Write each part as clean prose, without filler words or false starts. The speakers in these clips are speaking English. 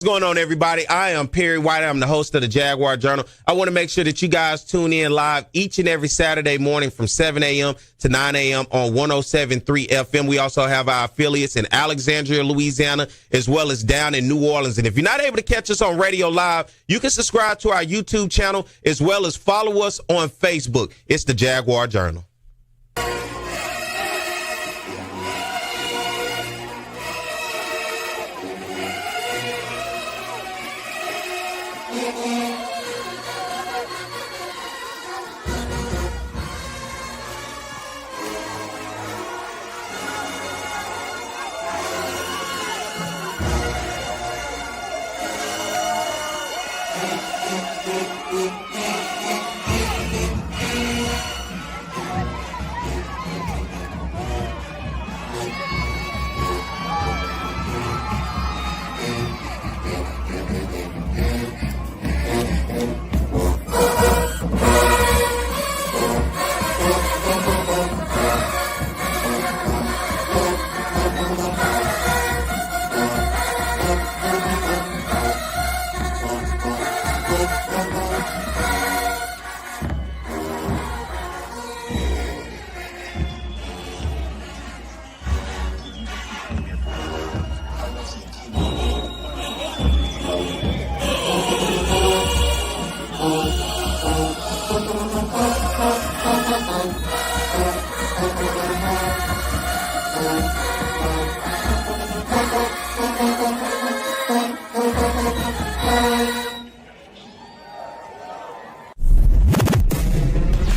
What's going on, everybody? I am Perry White. I'm the host of the Jaguar Journal. I want to make sure that you guys tune in live each and every Saturday morning from 7 a.m. to 9 a.m. on 107.3 FM. We also have our affiliates in Alexandria, Louisiana, as well as down in New Orleans. And if you're not able to catch us on radio live, you can subscribe to our YouTube channel as well as follow us on Facebook. It's the Jaguar Journal.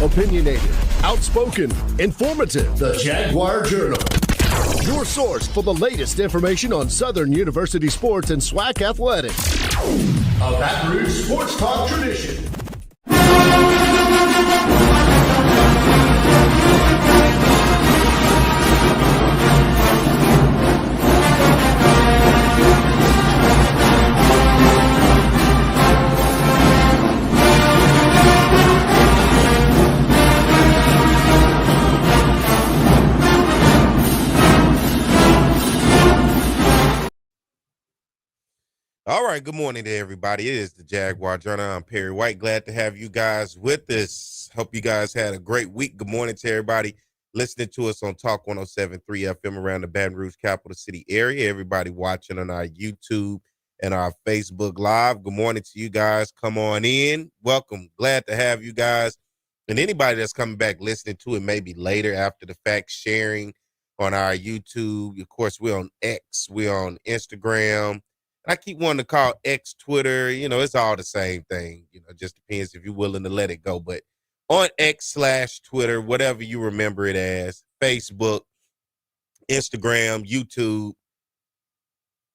Opinionated, outspoken, informative. The Jaguar Journal. Your source for the latest information on Southern University sports and SWAC athletics. A Baton Rouge sports talk tradition. All right, good morning to everybody. It is the Jaguar Journal. I'm Perry White. Glad to have you guys with us. Hope you guys had a great week. Good morning to everybody listening to us on Talk 107.3 FM around the Baton Rouge capital city area. Everybody watching on our YouTube and our Facebook Live. Good morning to you guys. Come on in. Welcome. Glad to have you guys. And anybody that's coming back listening to it maybe later after the fact, sharing on our YouTube. Of course, we're on X. We're on Instagram. I keep wanting to call X Twitter. You know, it's all the same thing. You know, just depends if you're willing to let it go. But on X/Twitter, whatever you remember it as, Facebook, Instagram, YouTube,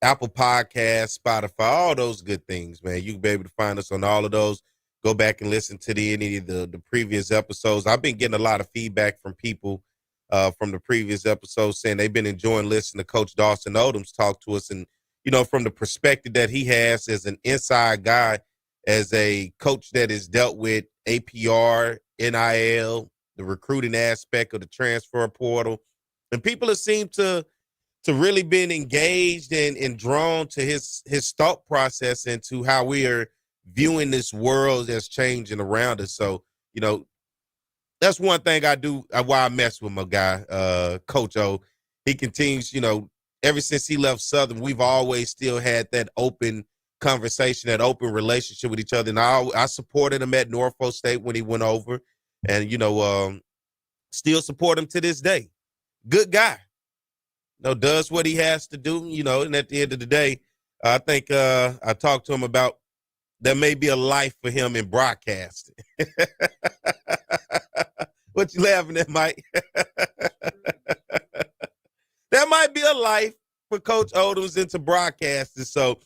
Apple Podcasts, Spotify, all those good things, man. You can be able to find us on all of those. Go back and listen to any of the previous episodes. I've been getting a lot of feedback from people from the previous episodes saying they've been enjoying listening to Coach Dawson Odoms talk to us, and you know, from the perspective that he has as an inside guy, as a coach that has dealt with APR, NIL, the recruiting aspect of the transfer portal. And people have seemed to really been engaged and drawn to his thought process into how we are viewing this world that's changing around us. So, you know, that's one thing I do, why I mess with my guy, Coach O. He continues, you know, ever since he left Southern, we've always still had that open conversation, that open relationship with each other. And I supported him at Norfolk State when he went over, and, you know, still support him to this day. Good guy. You know, does what he has to do, you know, and at the end of the day, I think I talked to him about there may be a life for him in broadcasting. What you laughing at, Mike? There might be a life for Coach Odoms into broadcasting. So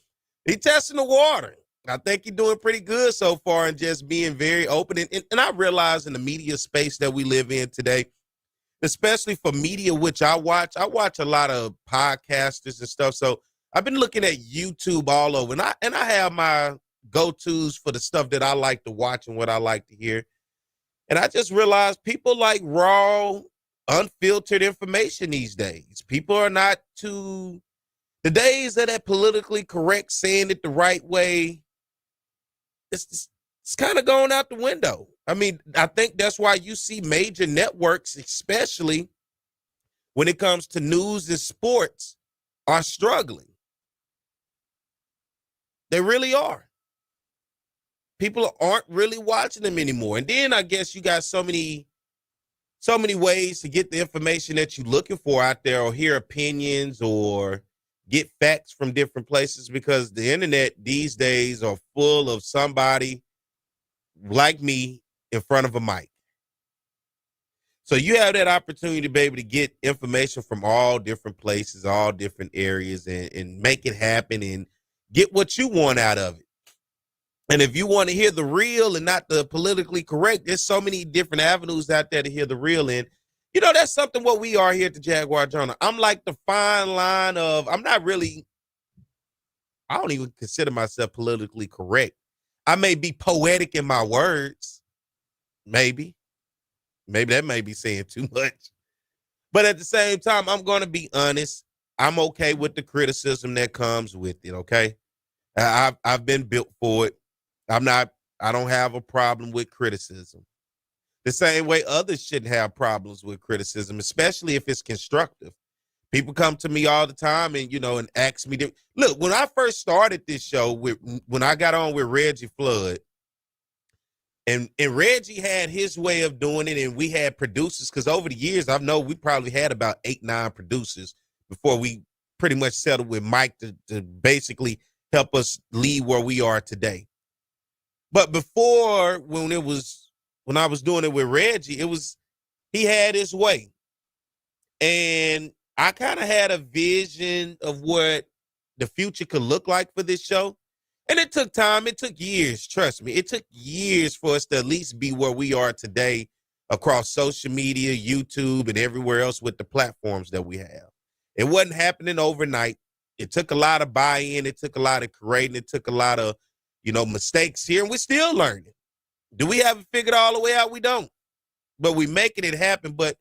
he testing the water. I think he's doing pretty good so far and just being very open. And I realize in the media space that we live in today, especially for media, which I watch a lot of podcasters and stuff. So I've been looking at YouTube all over, and I have my go-tos for the stuff that I like to watch and what I like to hear. And I just realized people like raw, unfiltered information these days. People are not too The days of that politically correct, saying it the right way, it's kind of going out the window. I mean, I think that's why you see major networks, especially when it comes to news and sports, are struggling. They really are. People aren't really watching them anymore. And then I guess you got so many ways to get the information that you're looking for out there, or hear opinions, or get facts from different places, because the internet these days are full of somebody like me in front of a mic. So you have that opportunity to be able to get information from all different places, all different areas, and make it happen and get what you want out of it. And if you want to hear the real and not the politically correct, there's so many different avenues out there to hear the real in. You know, that's something what we are here at the Jaguar Journal. I'm like the fine line of, I don't even consider myself politically correct. I may be poetic in my words. Maybe that may be saying too much. But at the same time, I'm going to be honest. I'm okay with the criticism that comes with it, okay? I've been built for it. I don't have a problem with criticism. The same way others shouldn't have problems with criticism, especially if it's constructive. People come to me all the time and ask me look, when I first started this show, when I got on with Reggie Flood, and Reggie had his way of doing it, and we had producers, because over the years, I know we probably had about 8-9 producers before we pretty much settled with Mike to basically help us lead where we are today. But before, when I was doing it with Reggie, he had his way. And I kind of had a vision of what the future could look like for this show. And it took time. It took years. Trust me. It took years for us to at least be where we are today across social media, YouTube, and everywhere else with the platforms that we have. It wasn't happening overnight. It took a lot of buy-in. It took a lot of creating. It took a lot of, mistakes here. And we're still learning. Do we have it figured all the way out? We don't. But we're making it happen. But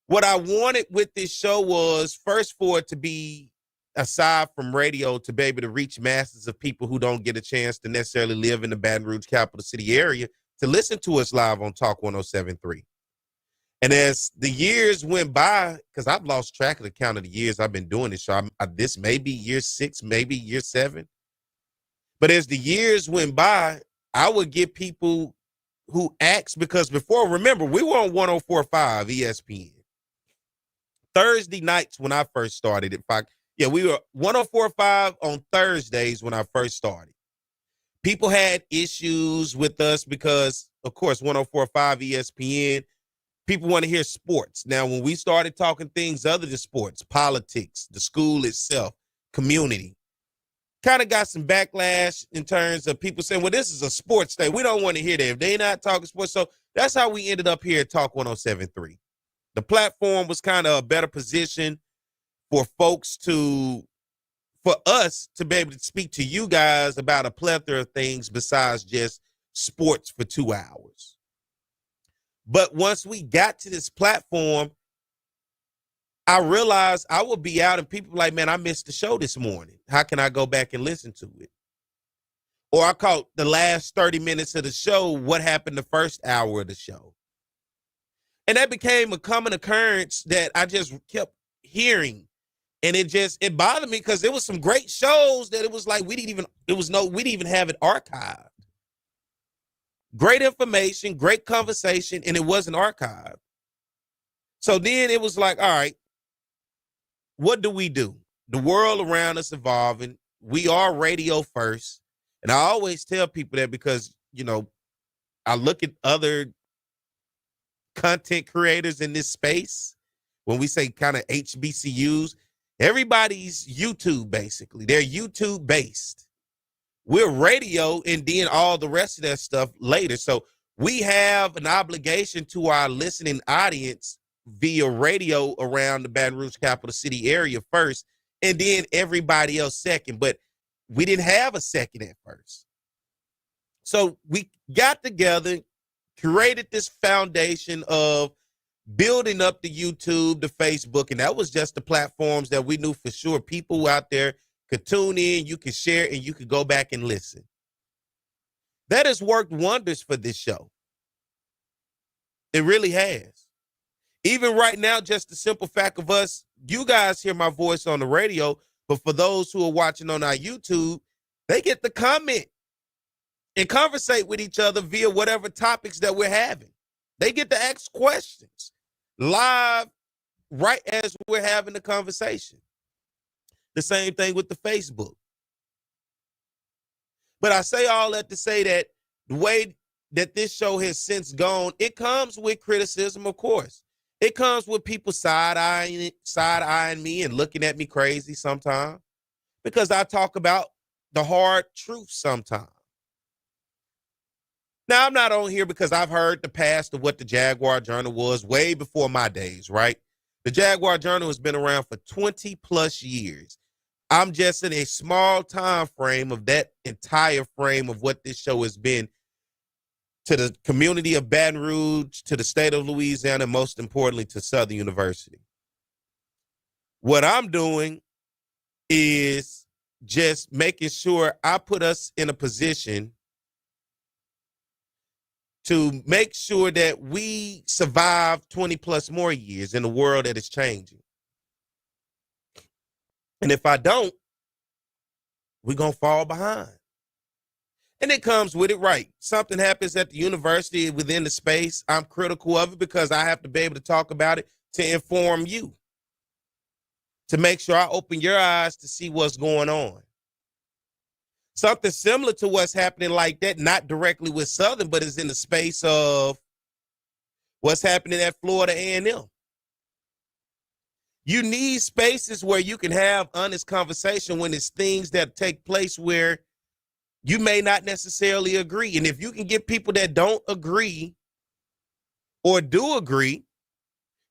what I wanted with this show was, first, for it to be, aside from radio, to be able to reach masses of people who don't get a chance to necessarily live in the Baton Rouge capital city area to listen to us live on Talk 107.3. And as the years went by, because I've lost track of the count of the years I've been doing this show, this may be year 6, maybe year 7. But as the years went by, I would get people who asked, because before, remember, we were on 104.5 ESPN. Thursday nights when I first started, we were 104.5 on Thursdays when I first started. People had issues with us because, of course, 104.5 ESPN, people want to hear sports. Now, when we started talking things other than sports, politics, the school itself, community, kind of got some backlash in terms of people saying, well, this is a sports day. We don't want to hear that if they're not talking sports. So that's how we ended up here at Talk 107.3. The platform was kind of a better position for us to be able to speak to you guys about a plethora of things besides just sports for 2 hours. But once we got to this platform, I realized I would be out and people were like, man, I missed the show this morning. How can I go back and listen to it? Or I caught the last 30 minutes of the show. What happened the first hour of the show? And that became a common occurrence that I just kept hearing. And it bothered me because there was some great shows that it was like we didn't even have it archived. Great information, great conversation, and it wasn't archived. So then it was like, all right, what do we do? The world around us evolving. We are radio first. And I always tell people that because, I look at other content creators in this space. When we say kind of HBCUs, everybody's YouTube, basically. They're YouTube based. We're radio and then all the rest of that stuff later. So we have an obligation to our listening audience via radio around the Baton Rouge capital city area first, and then everybody else second. But we didn't have a second at first. So we got together, created this foundation of building up the YouTube, the Facebook, and that was just the platforms that we knew for sure people out there could tune in, you could share, and you could go back and listen. That has worked wonders for this show. It really has. Even right now, just the simple fact of us, you guys hear my voice on the radio, but for those who are watching on our YouTube, they get to comment and conversate with each other via whatever topics that we're having. They get to ask questions live right as we're having the conversation. The same thing with the Facebook. But I say all that to say that the way that this show has since gone, it comes with criticism, of course. It comes with people side-eyeing me and looking at me crazy sometimes because I talk about the hard truth sometimes. Now, I'm not on here because I've heard the past of what the Jaguar Journal was way before my days, right? The Jaguar Journal has been around for 20 plus years. I'm just in a small time frame of that entire frame of what this show has been to the community of Baton Rouge, to the state of Louisiana, and most importantly, to Southern University. What I'm doing is just making sure I put us in a position to make sure that we survive 20 plus more years in a world that is changing. And if I don't, we're going to fall behind. And it comes with it, right? Something happens at the university within the space. I'm critical of it because I have to be able to talk about it to inform you, to make sure I open your eyes to see what's going on. Something similar to what's happening like that, not directly with Southern, but is in the space of what's happening at Florida A&M. You need spaces where you can have honest conversation when it's things that take place where you may not necessarily agree. And if you can get people that don't agree or do agree,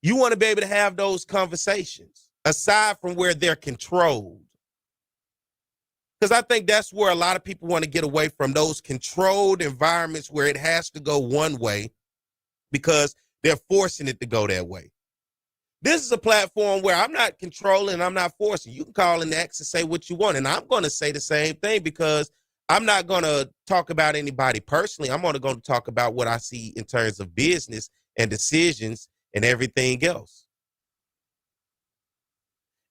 you want to be able to have those conversations aside from where they're controlled. Because I think that's where a lot of people want to get away from, those controlled environments where it has to go one way because they're forcing it to go that way. This is a platform where I'm not controlling, I'm not forcing. You can call and ask and say what you want. And I'm going to say the same thing because I'm not going to talk about anybody personally. I'm only going to talk about what I see in terms of business and decisions and everything else.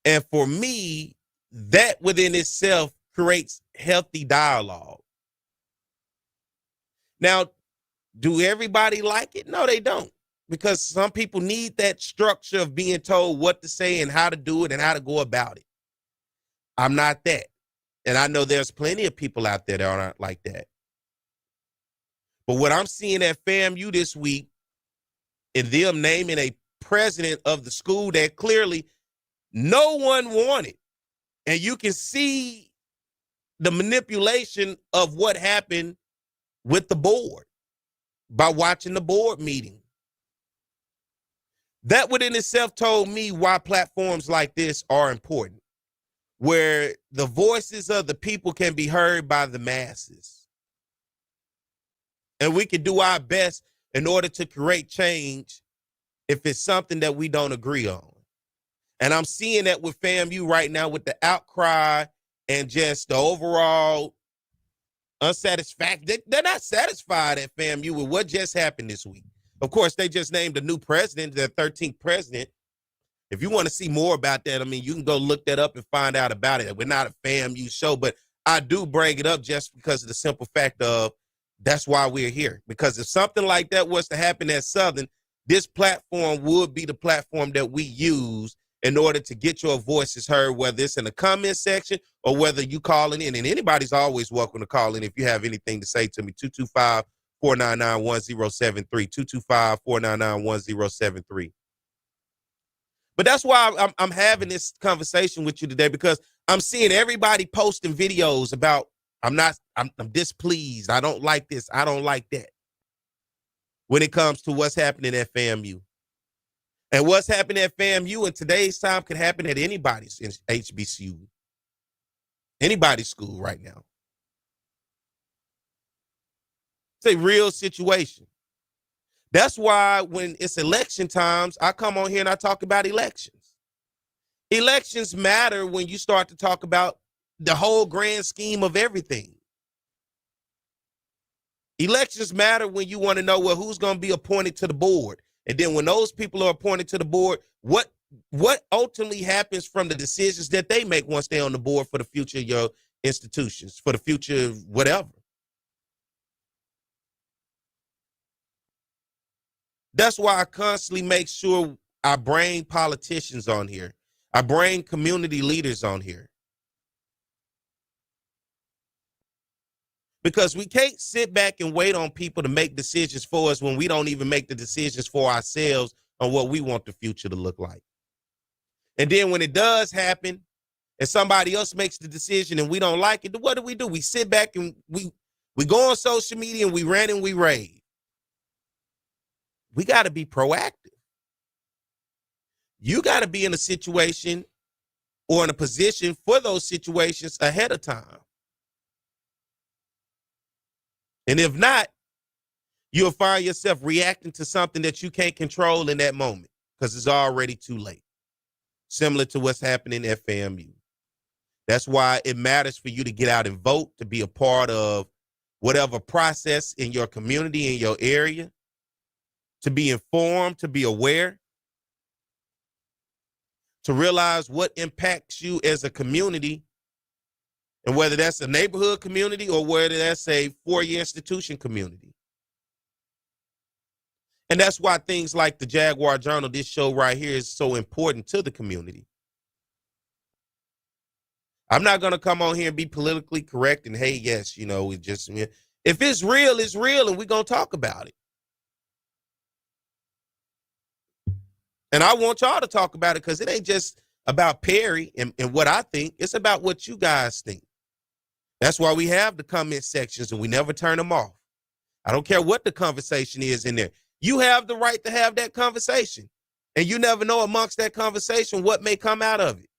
And for me, that within itself creates healthy dialogue. Now, do everybody like it? No, they don't. Because some people need that structure of being told what to say and how to do it and how to go about it. I'm not that. And I know there's plenty of people out there that aren't like that. But what I'm seeing at FAMU this week, and them naming a president of the school that clearly no one wanted, and you can see the manipulation of what happened with the board by watching the board meeting. That within itself told me why platforms like this are important, where the voices of the people can be heard by the masses. And we can do our best in order to create change if it's something that we don't agree on. And I'm seeing that with FAMU right now with the outcry and just the overall unsatisfaction. They're not satisfied at FAMU with what just happened this week. Of course, they just named a new president, their 13th president. If you want to see more about that, I mean, you can go look that up and find out about it. We're not a FAMU show, but I do bring it up just because of the simple fact of that's why we're here. Because if something like that was to happen at Southern, this platform would be the platform that we use in order to get your voices heard, whether it's in the comment section or whether you calling in. And anybody's always welcome to call in if you have anything to say to me. 225-499-1073, 225-499-1073. But that's why I'm having this conversation with you today, because I'm seeing everybody posting videos about I'm displeased. I don't like this. I don't like that. When it comes to what's happening at FAMU. And what's happening at FAMU in today's time can happen at anybody's HBCU, anybody's school right now. It's a real situation. That's why when it's election times, I come on here and I talk about elections. Elections matter when you start to talk about the whole grand scheme of everything. Elections matter when you want to know, well, who's going to be appointed to the board. And then when those people are appointed to the board, what ultimately happens from the decisions that they make once they're on the board for the future of your institutions, for the future of whatever. That's why I constantly make sure I bring politicians on here. I bring community leaders on here. Because we can't sit back and wait on people to make decisions for us when we don't even make the decisions for ourselves on what we want the future to look like. And then when it does happen and somebody else makes the decision and we don't like it, what do? We sit back and we go on social media and we rant and we rave. We got to be proactive. You got to be in a situation or in a position for those situations ahead of time. And if not, you'll find yourself reacting to something that you can't control in that moment because it's already too late. Similar to what's happening at FAMU. That's why it matters for you to get out and vote, to be a part of whatever process in your community, in your area, to be informed, to be aware, to realize what impacts you as a community, and whether that's a neighborhood community or whether that's a four-year institution community. And that's why things like the Jaguar Journal, this show right here, is so important to the community. I'm not going to come on here and be politically correct and, hey, yes, you know, it just, if it's real, it's real, and we're going to talk about it. And I want y'all to talk about it because it ain't just about Perry and what I think. It's about what you guys think. That's why we have the comment sections and we never turn them off. I don't care what the conversation is in there. You have the right to have that conversation. And you never know amongst that conversation what may come out of it.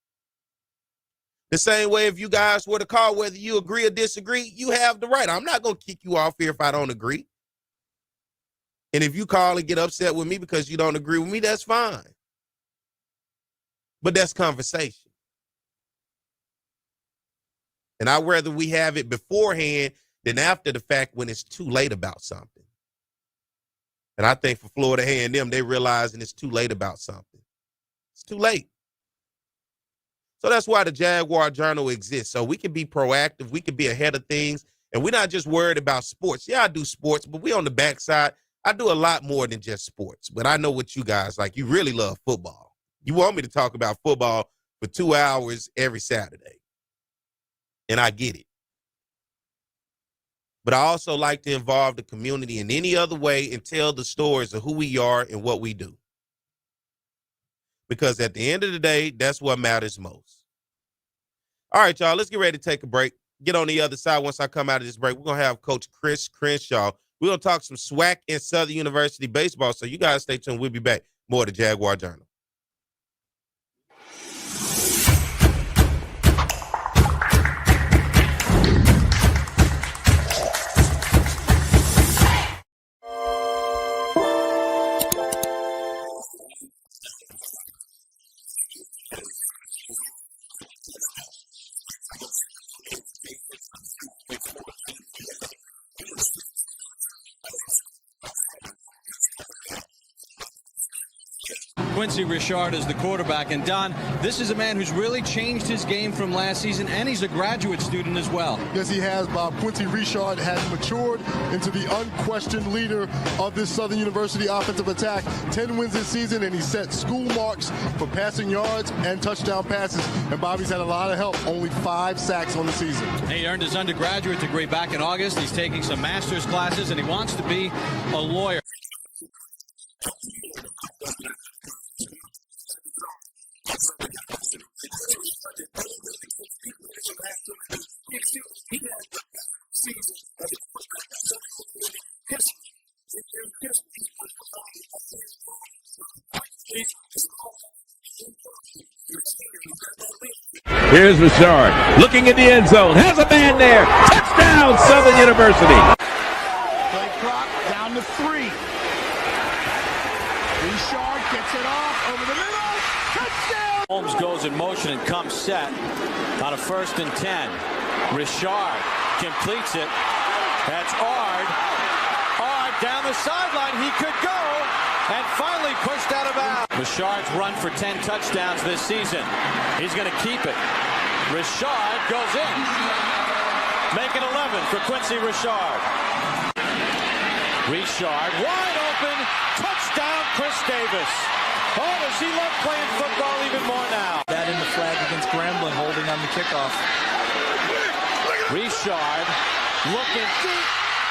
The same way if you guys were to call, whether you agree or disagree, you have the right. I'm not going to kick you off here if I don't agree. And if you call and get upset with me because you don't agree with me, that's fine. But that's conversation. And I'd rather we have it beforehand than after the fact when it's too late about something. And I think for Florida A&M, they realizing it's too late about something. It's too late. So that's why the Jaguar Journal exists. So we can be proactive. We can be ahead of things. And we're not just worried about sports. Yeah, I do sports, but we on the backside. I do a lot more than just sports. But I know what you guys like. You really love football. You want me to talk about football for 2 hours every Saturday. And I get it. But I also like to involve the community in any other way and tell the stories of who we are and what we do. Because at the end of the day, that's what matters most. All right, y'all, let's get ready to take a break. Get on the other side. Once I come out of this break, we're going to have Coach Chris Crenshaw. We're going to talk some SWAC and Southern University baseball. So you guys stay tuned. We'll be back. More of the Jaguar Journal. Quincy Richard is the quarterback. And Don, this is a man who's really changed his game from last season, and he's a graduate student as well. Yes, he has, Bob. Quincy Richard has matured into the unquestioned leader of this Southern University offensive attack. 10 wins this season, and he set school marks for passing yards and touchdown passes. And Bobby's had a lot of help. Only 5 sacks on the season. He earned his undergraduate degree back in August. He's taking some master's classes, and he wants to be a lawyer. Here's Richard looking in the end zone. Has a man there. Touchdown, Southern University. Play clock down to 3. Richard gets it off over the middle. Touchdown! Holmes goes in motion and comes set on a 1st and 10. Richard completes it. That's Ard. Ard down the sideline. He could go. And finally pushed out of bounds. Richard's run for 10 touchdowns this season. He's going to keep it. Richard goes in. Make it 11 for Quincy Richard. Richard wide open. Touchdown, Chris Davis. Oh, does he love playing football even more now? That in the flag against Grambling, holding on the kickoff. Richard looking deep,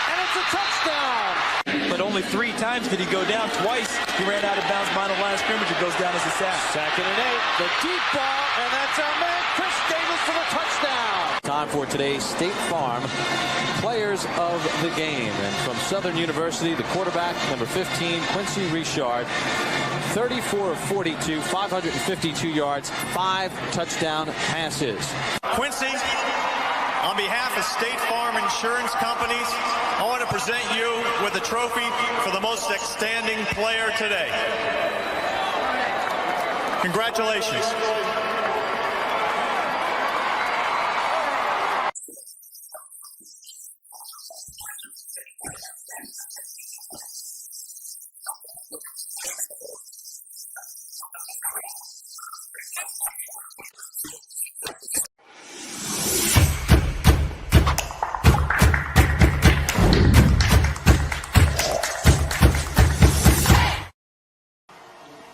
and it's a touchdown. But only 3 times did he go down. Twice he ran out of bounds behind the line of scrimmage. It goes down as a sack. 2nd and 8, the deep ball, and that's our man, Chris Davis, for the touchdown. Time for today's State Farm Players of the Game. And from Southern University, the quarterback, number 15, Quincy Richard, 34 of 42, 552 yards, 5 touchdown passes. Quincy, on behalf of State Farm Insurance Companies, I want to present you with a trophy for the most outstanding player today. Congratulations.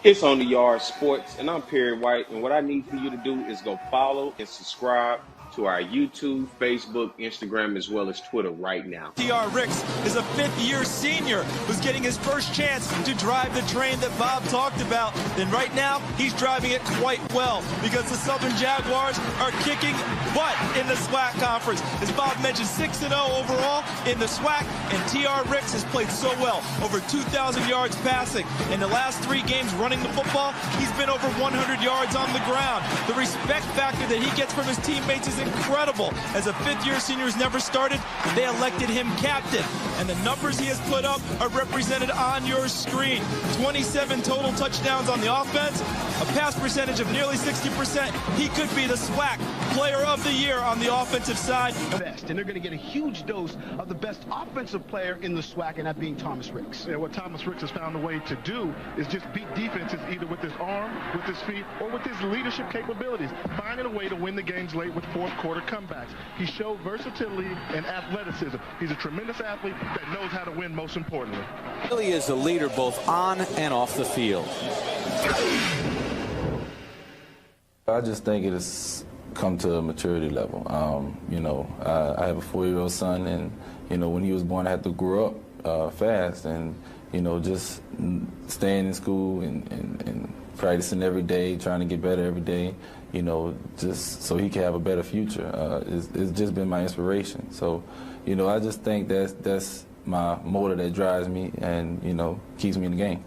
It's On the Yard Sports, and I'm Perry White, and what I need for you to do is go follow and subscribe to our YouTube, Facebook, Instagram, as well as Twitter right now. T.R. Ricks is a 5th-year senior who's getting his first chance to drive the train that Bob talked about. And right now, he's driving it quite well because the Southern Jaguars are kicking butt in the SWAC conference. As Bob mentioned, 6-0 overall in the SWAC, and T.R. Ricks has played so well. Over 2,000 yards passing. In the last 3 games running the football, he's been over 100 yards on the ground. The respect factor that he gets from his teammates is incredible. As a 5th-year senior who's never started, they elected him captain. And the numbers he has put up are represented on your screen. 27 total touchdowns on the offense, a pass percentage of nearly 60%. He could be the SWAC Player of the Year on the offensive side. Best, and they're going to get a huge dose of the best offensive player in the SWAC, and that being Thomas Ricks. Yeah, what Thomas Ricks has found a way to do is just beat defenses either with his arm, with his feet, or with his leadership capabilities, finding a way to win the games late with fourth-quarter comebacks. He showed versatility and athleticism. He's a tremendous athlete that knows how to win, most importantly. He really is a leader both on and off the field. I just think it has come to a maturity level. I have a 4-year-old son, and, when he was born, I had to grow up fast, and, just staying in school and practicing every day, trying to get better every day, just so he can have a better future. It's just been my inspiration. So, I just think that's my motor that drives me and, keeps me in the game.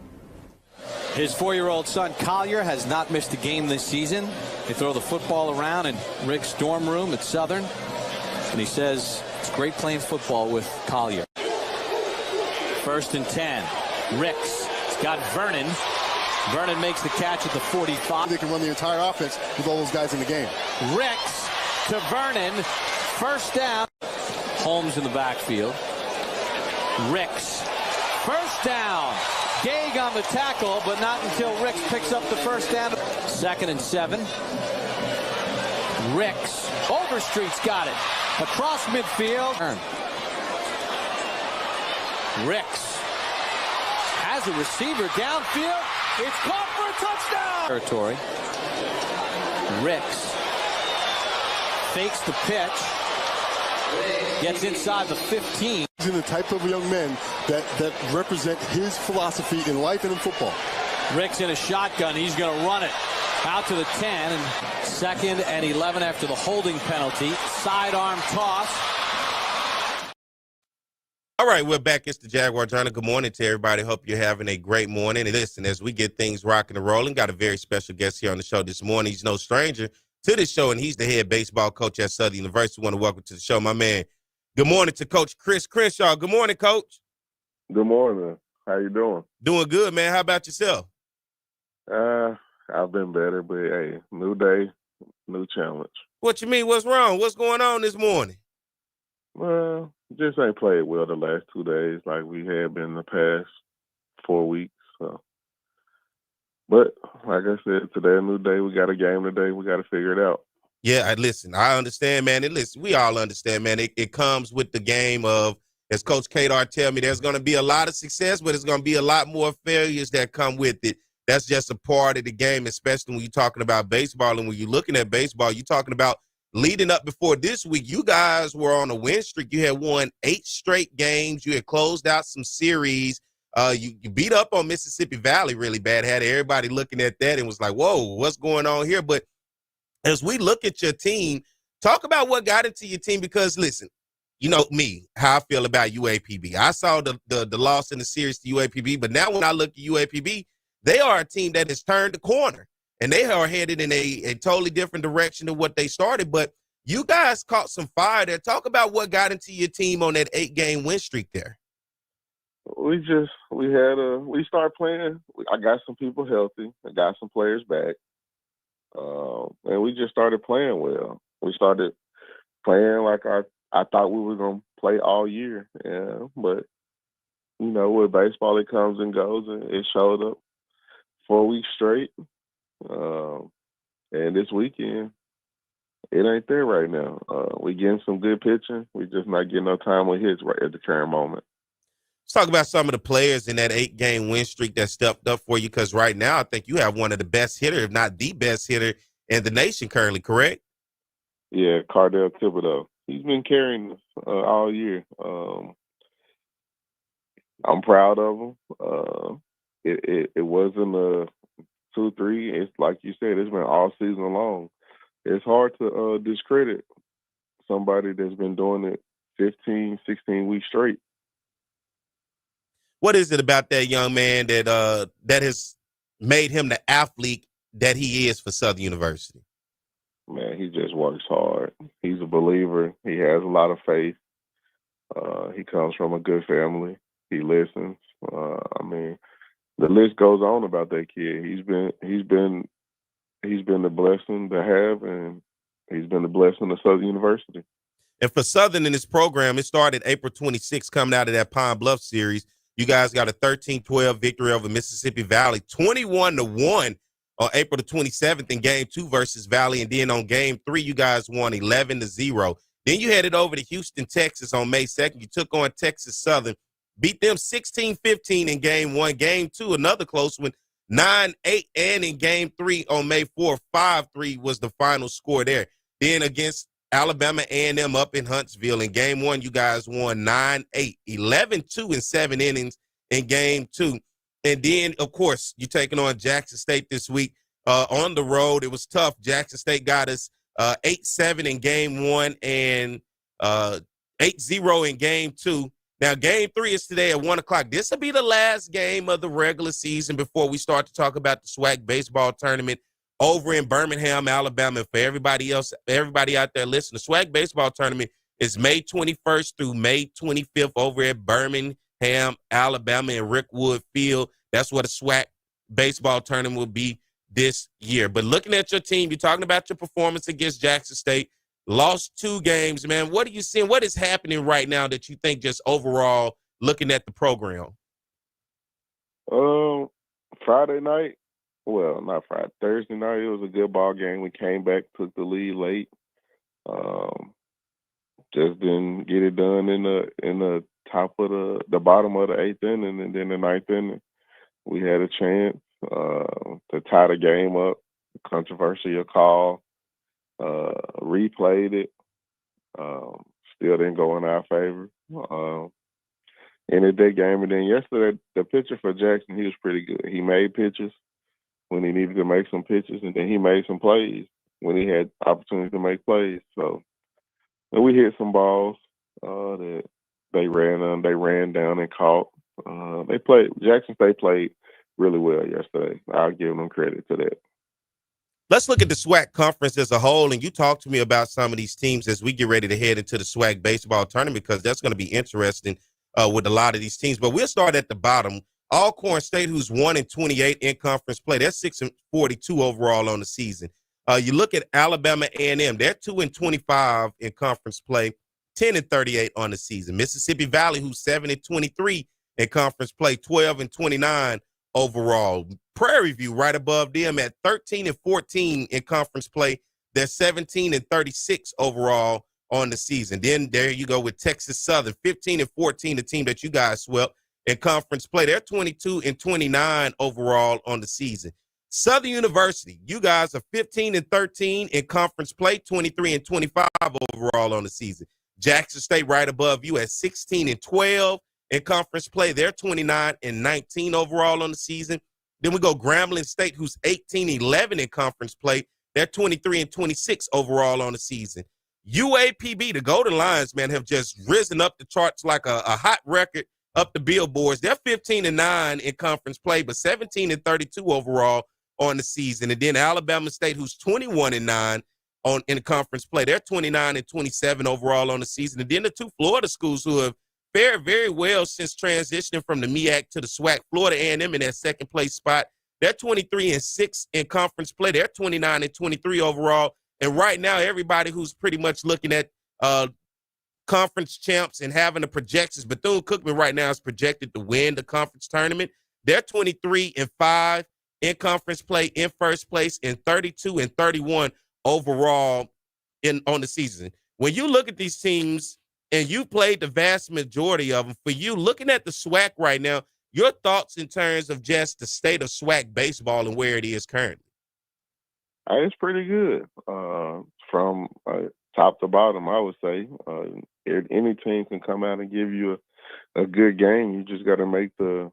His 4-year-old son, Collier, has not missed a game this season. They throw the football around in Rick's dorm room at Southern, and he says it's great playing football with Collier. 1st and 10. Ricks. He's got Vernon. Vernon makes the catch at the 45. They can run the entire offense with all those guys in the game. Ricks to Vernon. 1st down. Holmes in the backfield. Ricks. 1st down. Gage on the tackle, but not until Ricks picks up the 1st down. 2nd and 7. Ricks. Overstreet's got it. Across midfield. Ricks has a receiver downfield. It's caught for a touchdown. Territory. Ricks fakes the pitch. Gets inside the 15. He's in the type of young men that represent his philosophy in life and in football. Ricks in a shotgun. He's going to run it out to the 10. And 2nd and 11 after the holding penalty. Sidearm toss. All right, we're back. It's the Jaguar Journal. Good morning to everybody. Hope you're having a great morning. And listen, as we get things rocking and rolling, got a very special guest here on the show this morning. He's no stranger to this show, and he's the head baseball coach at Southern University. I want to welcome to the show my man. Good morning to Coach Chris Crenshaw. Good morning, Coach. Good morning. How you doing? Doing good, man. How about yourself? I've been better, but hey, new day, new challenge. What you mean? What's wrong? What's going on this morning? Well, just ain't played well the last 2 days like we had been the past 4 weeks. So, but like I said, today a new day. We got a game today. We got to figure it out. Yeah, listen, I understand, man. And listen, we all understand, man. It comes with the game of, as Coach Kadar tell me, there's going to be a lot of success, but it's going to be a lot more failures that come with it. That's just a part of the game, especially when you're talking about baseball. And when you're looking at baseball, you're talking about leading up before this week. You guys were on a win streak. You had won 8 straight games. You had closed out some series. You beat up on Mississippi Valley really bad. Had everybody looking at that and was like, whoa, what's going on here? But as we look at your team, talk about what got into your team, because listen, you know me, how I feel about UAPB. I saw the loss in the series to UAPB, but now when I look at UAPB, they are a team that has turned the corner, and they are headed in a totally different direction than what they started. But you guys caught some fire there. Talk about what got into your team on that 8-game win streak there. We started playing. I got some people healthy. I got some players back. And we just started playing well. We started playing like I thought we were going to play all year. Yeah, but, you know, with baseball, it comes and goes, and it showed up 4 weeks straight. And this weekend, it ain't there right now. We getting some good pitching. We just not getting no timely hits right at the current moment. Let's talk about some of the players in that 8-game win streak that stepped up for you, because right now I think you have one of the best hitter, if not the best hitter in the nation currently, correct? Yeah, Cardell Thibodeau. He's been carrying us all year. I'm proud of him. It wasn't a 2-3. It's like you said, it's been all season long. It's hard to discredit somebody that's been doing it 15, 16 weeks straight. What is it about that young man that has made him the athlete that he is for Southern University? Man, he just works hard. He's a believer. He has a lot of faith. He comes from a good family. He listens. I mean, the list goes on about that kid. He's been the blessing to have, and he's been the blessing of Southern University. And for Southern in this program, it started April 26th, coming out of that Pine Bluff series. You guys got a 13-12 victory over Mississippi Valley, 21-1 on April the 27th in Game 2 versus Valley. And then on Game 3, you guys won 11-0. Then you headed over to Houston, Texas on May 2nd. You took on Texas Southern, beat them 16-15 in Game 1. Game 2, another close one, 9-8. And in Game 3 on May 4th, 5-3 was the final score there. Then against Alabama A&M up in Huntsville. In Game 1, you guys won 9-8, 11-2 in 7 innings in Game 2. And then, of course, you're taking on Jackson State this week on the road. It was tough. Jackson State got us 8-7 in Game 1 and 8-0 in Game 2. Now, Game 3 is today at 1 o'clock. This will be the last game of the regular season before we start to talk about the SWAC baseball tournament over in Birmingham, Alabama. For everybody else, everybody out there listening, the SWAC baseball tournament is May 21st through May 25th over at Birmingham, Alabama, in Rickwood Field. That's where the SWAC baseball tournament will be this year. But looking at your team, you're talking about your performance against Jackson State, lost 2 games, man. What are you seeing? What is happening right now that you think, just overall looking at the program? Friday night. Well, not Friday. Thursday night, it was a good ball game. We came back, took the lead late. Just didn't get it done in the top of the bottom of the 8th inning, and then the 9th inning, we had a chance to tie the game up. Controversial call. Replayed it. Still didn't go in our favor. Ended that game, and then yesterday, the pitcher for Jackson, he was pretty good. He made pitches when he needed to make some pitches, and then he made some plays when he had opportunity to make plays. So, and we hit some balls that they ran down and caught. Jackson State played really well yesterday. I'll give them credit to that. Let's look at the SWAC conference as a whole, and you talk to me about some of these teams as we get ready to head into the SWAC baseball tournament, because that's going to be interesting with a lot of these teams. But we'll start at the bottom. Alcorn State, who's 1-28 in conference play, they're 6-42 overall on the season. You look at Alabama A&M, they're 2-25 in conference play, 10-38 on the season. Mississippi Valley, who's 7-23 in conference play, 12-29 overall. Prairie View right above them at 13-14 in conference play. They're 17-36 overall on the season. Then there you go with Texas Southern, 15-14, the team that you guys swept in conference play. They're 22-29 overall on the season. Southern University, you guys are 15-13 in conference play, 23-25 overall on the season. Jackson State right above you at 16-12 in conference play. They're 29-19 overall on the season. Then we go Grambling State, who's 18-11 in conference play. They're 23-26 overall on the season. UAPB, the Golden Lions, man, have just risen up the charts like a hot record up the billboards. They're 15-9 in conference play, but 17-32 overall on the season. And then Alabama State, who's 21-9 in conference play, they're 29-27 overall on the season. And then the two Florida schools who have fared very well since transitioning from the MEAC to the SWAC, Florida A&M in that second place spot, they're 23-6 in conference play. They're 29-23 overall. And right now, everybody who's pretty much looking at conference champs and having the projections, Bethune-Cookman right now is projected to win the conference tournament. They're 23-5 in conference play in first place and 32-31 overall on the season. When you look at these teams, and you played the vast majority of them, for you, looking at the SWAC right now, your thoughts in terms of just the state of SWAC baseball and where it is currently? It's pretty good. From top to bottom, I would say. Any team can come out and give you a good game. You just got to make the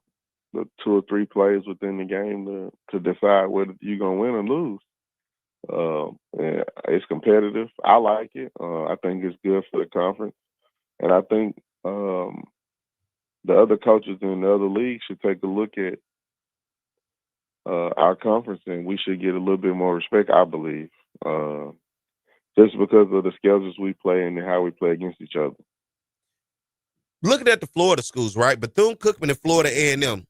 2 or 3 plays within the game to decide whether you're going to win or lose. Yeah, it's competitive. I like it. I think it's good for the conference. And I think the other coaches in the other leagues should take a look at our conference, and we should get a little bit more respect, I believe, just because of the schedules we play and how we play against each other. Looking at the Florida schools, right, Bethune-Cookman and Florida A&M,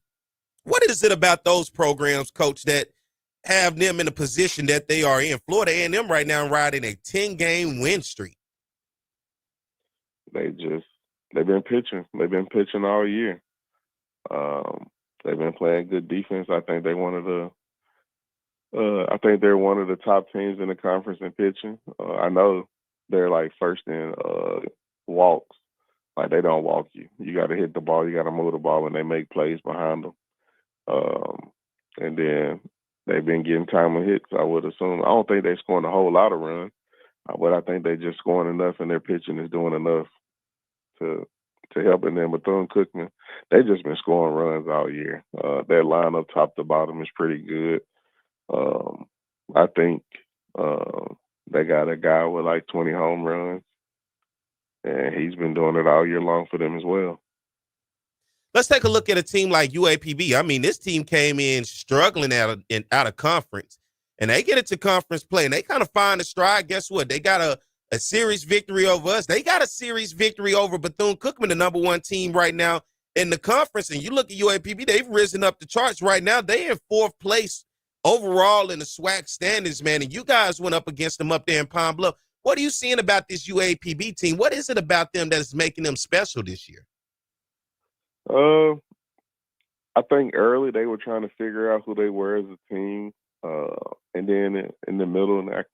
what is it about those programs, Coach, that have them in the position that they are in? Florida A&M right now riding a 10-game win streak. They've been pitching. They've been pitching all year. They've been playing good defense. I think they're one of the top teams in the conference in pitching. I know they're like first in walks. Like, they don't walk you. You got to hit the ball. You got to move the ball, and they make plays behind them. And then they've been getting time of hits, I would assume. I don't think they're scoring a whole lot of runs, but I think they're just scoring enough, and their pitching is doing enough to helping them. Bethune-Cookman, they've just been scoring runs all year. That lineup top to bottom is pretty good. I think they got a guy with like 20 home runs, and he's been doing it all year long for them as well. Let's take a look at a team like UAPB. I mean, this team came in struggling out of conference, and they get into conference play, and they kind of find a stride. Guess what? They got a series victory over us. They got a series victory over Bethune-Cookman, the number 1 team right now in the conference. And you look at UAPB, they've risen up the charts right now. They're in 4th place overall in the SWAC standings, man. And you guys went up against them up there in Pine Bluff. What are you seeing about this UAPB team? What is it about them that is making them special this year? I think early they were trying to figure out who they were as a team. And then in the middle, and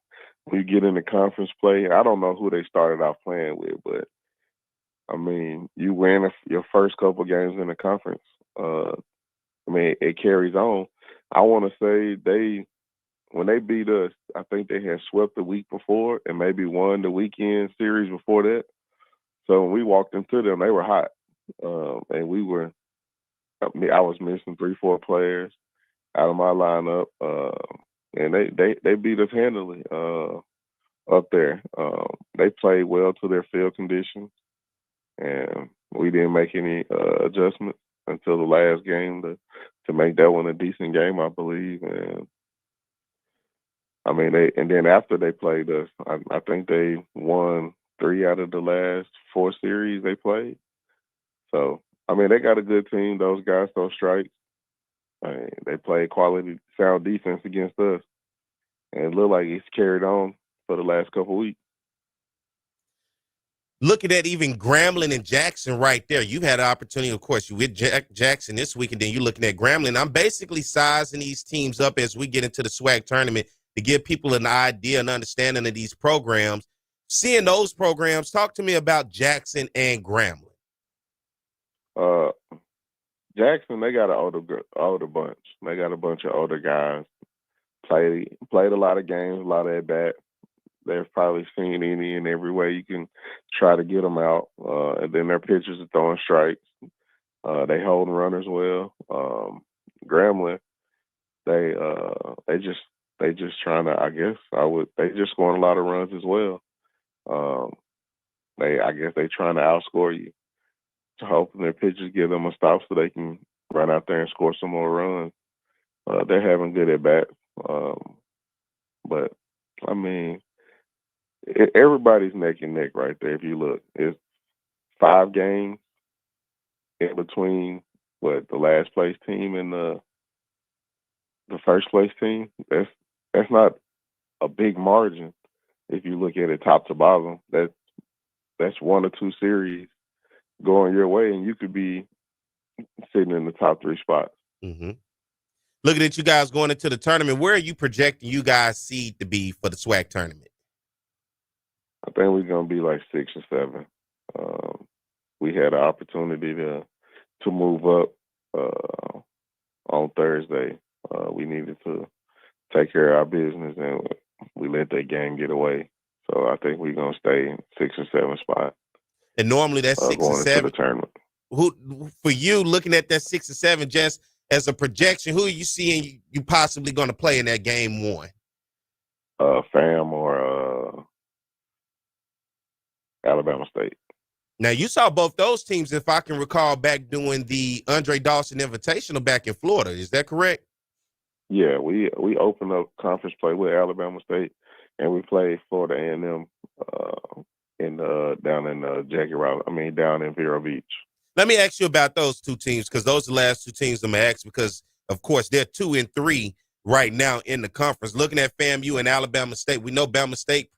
when you get into conference play, I don't know who they started off playing with, but I mean, you win your first couple games in the conference. I mean, it carries on. I want to say when they beat us, I think they had swept the week before and maybe won the weekend series before that. So when we walked into them, they were hot. And I was missing 3-4 players out of my lineup. And they beat us handily up there. They played well to their field conditions, and we didn't make any adjustments until the last game to make that one a decent game, I believe. And I mean, then after they played us, I think they won 3 out of the last 4 series they played. So I mean, they got a good team. Those guys throw strikes. They played quality, sound defense against us, and it looked like it's carried on for the last couple of weeks. Looking at even Grambling and Jackson right there, you've had an opportunity, of course, you with Jackson this week, and then you're looking at Grambling. I'm basically sizing these teams up as we get into the SWAC tournament to give people an idea and understanding of these programs. Seeing those programs, talk to me about Jackson and Grambling. Jackson, they got an older bunch. They got a bunch of older guys. Played a lot of games, a lot of at bat. They've probably seen any and every way you can try to get them out. And then their pitchers are throwing strikes. They holding runners well. Grambling, they just trying to. They just scoring a lot of runs as well. They trying to outscore you. To hoping their pitchers give them a stop so they can run out there and score some more runs. They're having good at bats. But I mean, everybody's neck and neck right there. If you look, it's 5 games in between the last place team and the first place team. That's not a big margin if you look at it top to bottom. That's 1 or 2 series going your way, and you could be sitting in the top 3 spots. Mm-hmm. Looking at you guys going into the tournament, where are you projecting you guys seed to be for the SWAC tournament? I think we're going to be like 6 or 7. We had an opportunity to move up on Thursday. We needed to take care of our business, and we let that game get away. So I think we're going to stay in 6 or 7 spot. And normally that's 6 or 7. Into the tournament. Who, for you, looking at that 6 or 7, just as a projection, who are you seeing you possibly going to play in that game 1? FAM or Alabama State. Now, you saw both those teams, if I can recall, back doing the Andre Dawson Invitational back in Florida. Is that correct? Yeah, we opened up conference play with Alabama State, and we played Florida A&M down in Jaguar. Down in Vero Beach. Let me ask you about those 2 teams, because those are the last 2 teams I'm going to ask, because, of course, they're 2 and 3 right now in the conference. Looking at FAMU and Alabama State, we know Bama State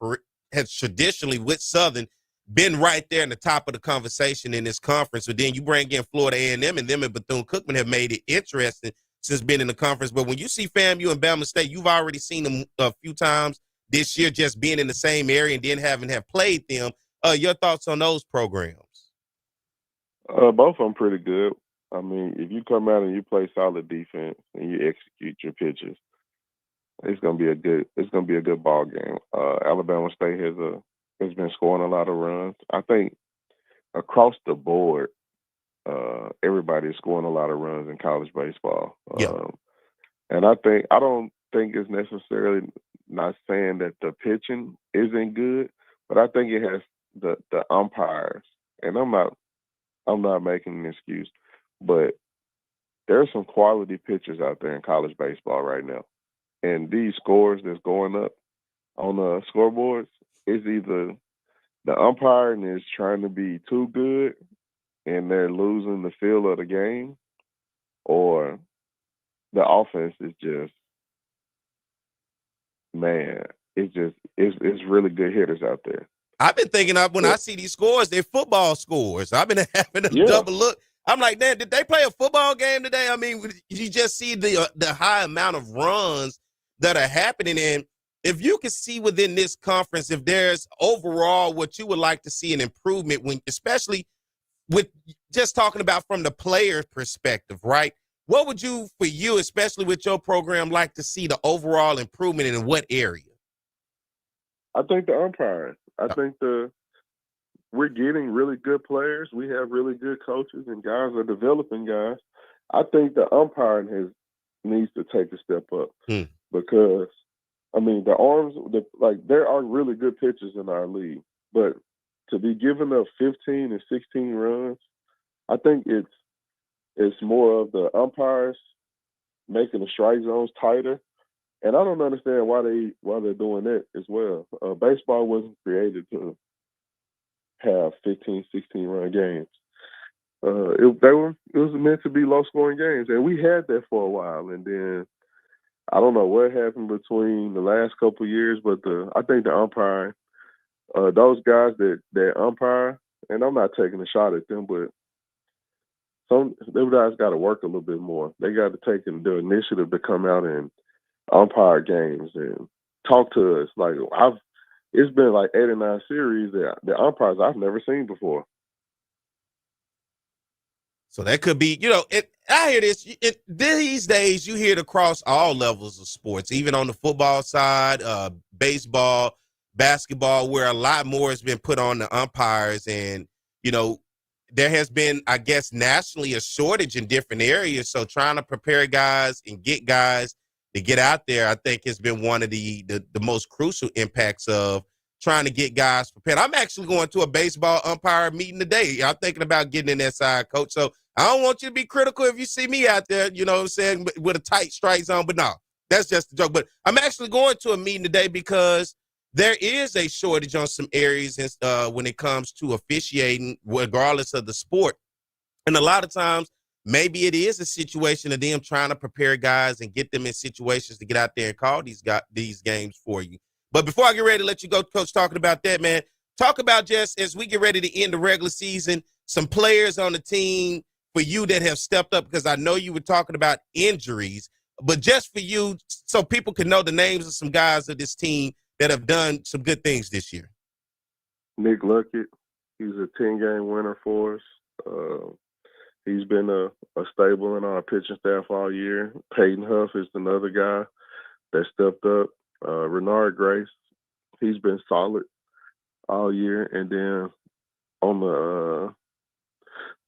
has traditionally, with Southern, been right there in the top of the conversation in this conference. But then you bring in Florida A&M, and them and Bethune-Cookman have made it interesting since being in the conference. But when you see FAMU and Bama State, you've already seen them a few times this year, just being in the same area and then having played them. Your thoughts on those programs? Both of them pretty good. If you come out and you play solid defense and you execute your pitches, it's gonna be a good ball game. Alabama State has been scoring a lot of runs. I think across the board, everybody's scoring a lot of runs in college baseball. Yeah. And I don't think it's necessarily not saying that the pitching isn't good, but I think it has the umpires. And I'm not making an excuse, but there's some quality pitchers out there in college baseball right now. And these scores that's going up on the scoreboards is either the umpiring is trying to be too good and they're losing the feel of the game, or the offense is just, it's really good hitters out there. I've been thinking when I see these scores, they're football scores. I've been having a double look. I'm like, man, did they play a football game today? You just see the high amount of runs that are happening. And if you can see within this conference, if there's overall what you would like to see an improvement, especially with just talking about from the player's perspective, right? What would you, for you, especially with your program, like to see the overall improvement in what area? I think the umpiring. I think we're getting really good players. We have really good coaches, and guys are developing guys. I think the umpiring needs to take a step up because, the arms, there are really good pitchers in our league, but to be giving up 15 and 16 runs, I think it's more of the umpires making the strike zones tighter. And I don't understand why they're doing that as well. Baseball wasn't created to have 15, 16 run games. it was meant to be low-scoring games, and we had that for a while. And then I don't know what happened between the last couple of years, but I think the umpire, those guys that umpire, and I'm not taking a shot at them, but them guys got to work a little bit more. They got to take the initiative to come out and umpire games and talk to us. Like it's been like 8 or 9 series that the umpires I've never seen before. So that could be, I hear this. These days, you hear it across all levels of sports, even on the football side, baseball, basketball, where a lot more has been put on the umpires. And, there has been, I guess, nationally a shortage in different areas. So trying to prepare guys and get guys to get out there, I think has been one of the most crucial impacts of trying to get guys prepared. I'm actually going to a baseball umpire meeting today. I'm thinking about getting in that side, Coach. So I don't want you to be critical if you see me out there, with a tight strike zone. But no, that's just a joke. But I'm actually going to a meeting today because there is a shortage on some areas when it comes to officiating, regardless of the sport. And a lot of times, maybe it is a situation of them trying to prepare guys and get them in situations to get out there and call these games for you. But before I get ready to let you go, Coach, talking about that, man, talk about just as we get ready to end the regular season, some players on the team for you that have stepped up, because I know you were talking about injuries, but just for you so people can know the names of some guys of this team that have done some good things this year. Nick Luckett, he's a 10-game winner for us. He's been a staple in our pitching staff all year. Peyton Huff is another guy that stepped up. Renard Grace, he's been solid all year. And then on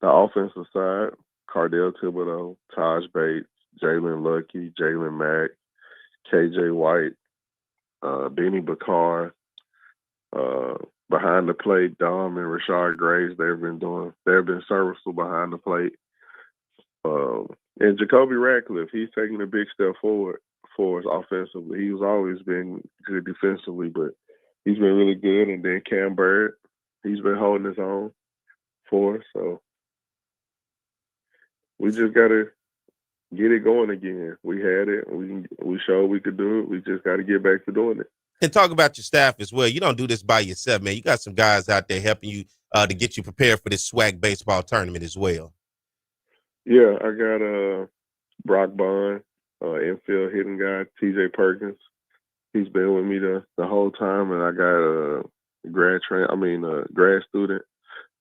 the offensive side, Cardell Thibodeau, Taj Bates, Jalen Luckey, Jalen Mack, KJ White, Benny Bakar, behind the plate, Dom and Rashard Graves, they've been serviceable behind the plate. And Jacoby Ratcliffe, he's taking a big step forward for us offensively. He's always been good defensively, but he's been really good. And then Cam Bird, he's been holding his own for us. So we just got to get it going again. We had it. We showed we could do it. We just got to get back to doing it. And talk about your staff as well. You don't do this by yourself, man. You got some guys out there helping you to get you prepared for this SWAC baseball tournament as well. Yeah, I got Brock Bond, infield hitting guy, TJ Perkins. He's been with me the whole time, and I got a grad student,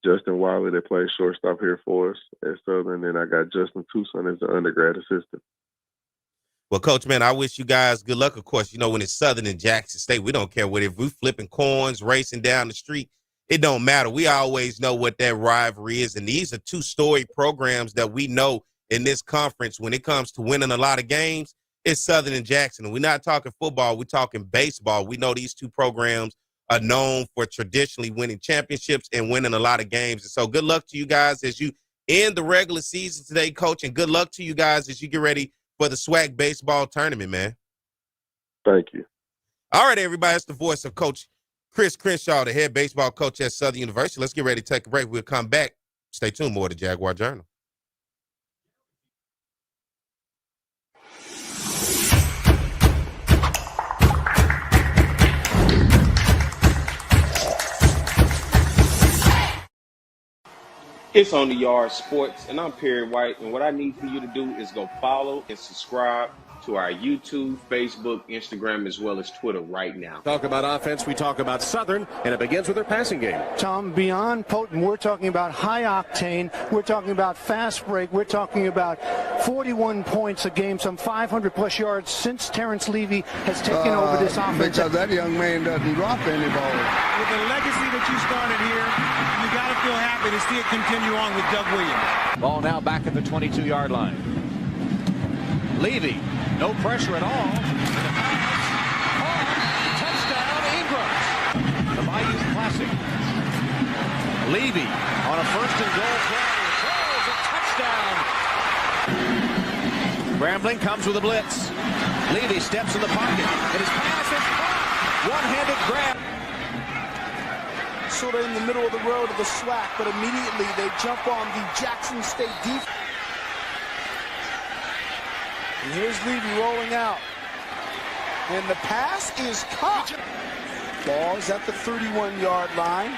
Justin Wiley, that plays shortstop here for us at Southern. And I got Justin Tucson as the undergrad assistant. Well, Coach, man, I wish you guys good luck. Of course, when it's Southern and Jackson State, we don't care if we're flipping coins, racing down the street. It don't matter. We always know what that rivalry is. And these are two storied programs that we know in this conference when it comes to winning a lot of games. It's Southern and Jackson. And we're not talking football. We're talking baseball. We know these two programs are known for traditionally winning championships and winning a lot of games. And so good luck to you guys as you end the regular season today, Coach. And good luck to you guys as you get ready for the SWAC baseball tournament, man. Thank you. All right, everybody. That's the voice of Coach Chris Crenshaw, the head baseball coach at Southern University. Let's get ready to take a break. We'll come back. Stay tuned. More to Jaguar Journal. It's On the Yard Sports, and I'm Perry White, and what I need for you to do is go follow and subscribe to our YouTube, Facebook, Instagram, as well as Twitter right now. Talk about offense, we talk about Southern, and it begins with their passing game. Tom, beyond potent, we're talking about high octane, we're talking about fast break, we're talking about 41 points a game, some 500-plus yards since Terrence Levy has taken over this offense. Because that young man doesn't drop any ball. With the legacy that you started here, you got to feel happy to see it continue on with Doug Williams. Ball now back at the 22-yard line. Levy, no pressure at all. Touchdown, Ingram. The Bayou Classic. Levy on a first and goal play. Throws a touchdown. Grambling comes with a blitz. Levy steps in the pocket. And his pass is caught. One-handed grab. sort of in the middle of the road of the SWAC, but immediately they jump on the Jackson State defense. And here's Levy rolling out. And the pass is caught. Ball is at the 31-yard line.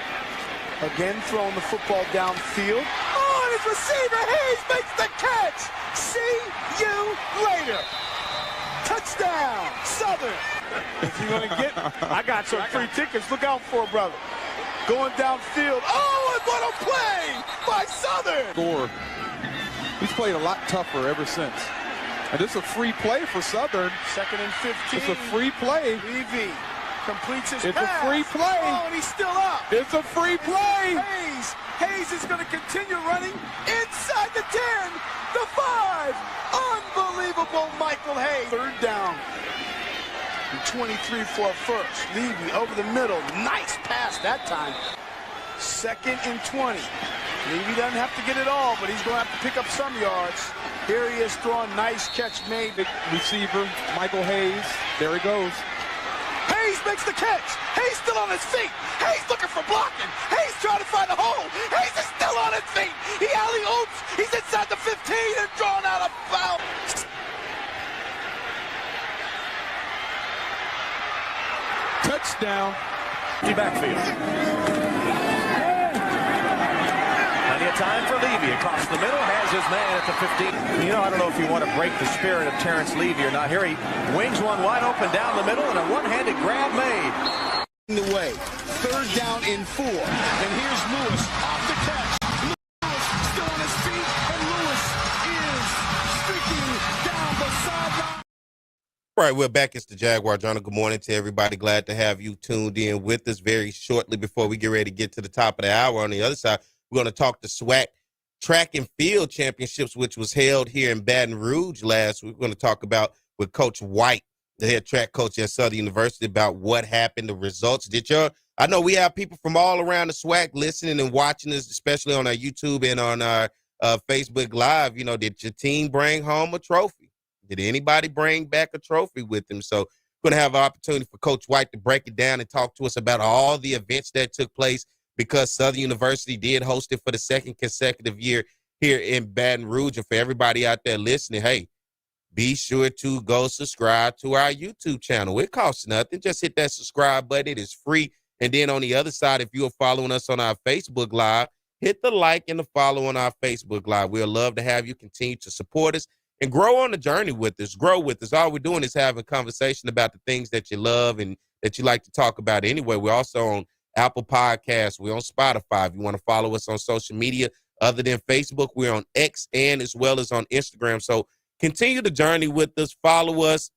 Again, throwing the football downfield. Oh, and his receiver, Hayes, makes the catch. See you later. Touchdown, Southern. If you're going to get, I got some free tickets. Look out for it, brother. Going downfield. Oh, and what a play by Southern. Score. He's played a lot tougher ever since. And this is a free play for Southern. 2nd and 15. It's a free play. Levy completes his It's pass. a free play. Oh, and he's still up. It's a free play. Hayes is going to continue running inside the 10, the 5. Unbelievable Michael Hayes. 3rd down. And 23 for a first. Levy over the middle. Nice pass that time. 2nd and 20. Levy doesn't have to get it all, but he's going to have to pick up some yards. Here he is throwing. Nice catch made. The receiver, Michael Hayes. There he goes. Hayes makes the catch. Hayes still on his feet. Hayes looking for blocking. Hayes trying to find a hole. Hayes is still on his feet. He alley-oops. He's inside the 15 and drawn out a foul. Touchdown. Backfield. Plenty of time for Levy across the middle. Has his man at the 15. You know, I don't know if you want to break the spirit of Terrence Levy or not. Here he wings one wide open down the middle and a one-handed grab made. The way. 3rd down and 4. And here's Lewis off the catch. Lewis still on his feet, and Lewis is streaking down the sideline. All right, we're back. It's the Jaguar Journal. Good morning to everybody. Glad to have you tuned in with us. Very shortly before we get ready to get to the top of the hour, on the other side, we're going to talk the SWAC Track and Field Championships, which was held here in Baton Rouge last week. We're going to talk about with Coach White, the head track coach at Southern University, about what happened, the results. I know we have people from all around the SWAC listening and watching us, especially on our YouTube and on our Facebook Live. You know, did your team bring home a trophy? Did anybody bring back a trophy with them? So we're going to have an opportunity for Coach White to break it down and talk to us about all the events that took place, because Southern University did host it for the 2nd consecutive year here in Baton Rouge. And for everybody out there listening, hey, be sure to go subscribe to our YouTube channel. It costs nothing. Just hit that subscribe button. It is free. And then on the other side, if you're following us on our Facebook Live, hit the like and the follow on our Facebook Live. We'd love to have you continue to support us and grow on the journey with us, grow with us. All we're doing is having a conversation about the things that you love and that you like to talk about anyway. We're also on Apple Podcasts. We're on Spotify. If you want to follow us on social media other than Facebook, we're on X and as well as on Instagram. So continue the journey with us. Follow us.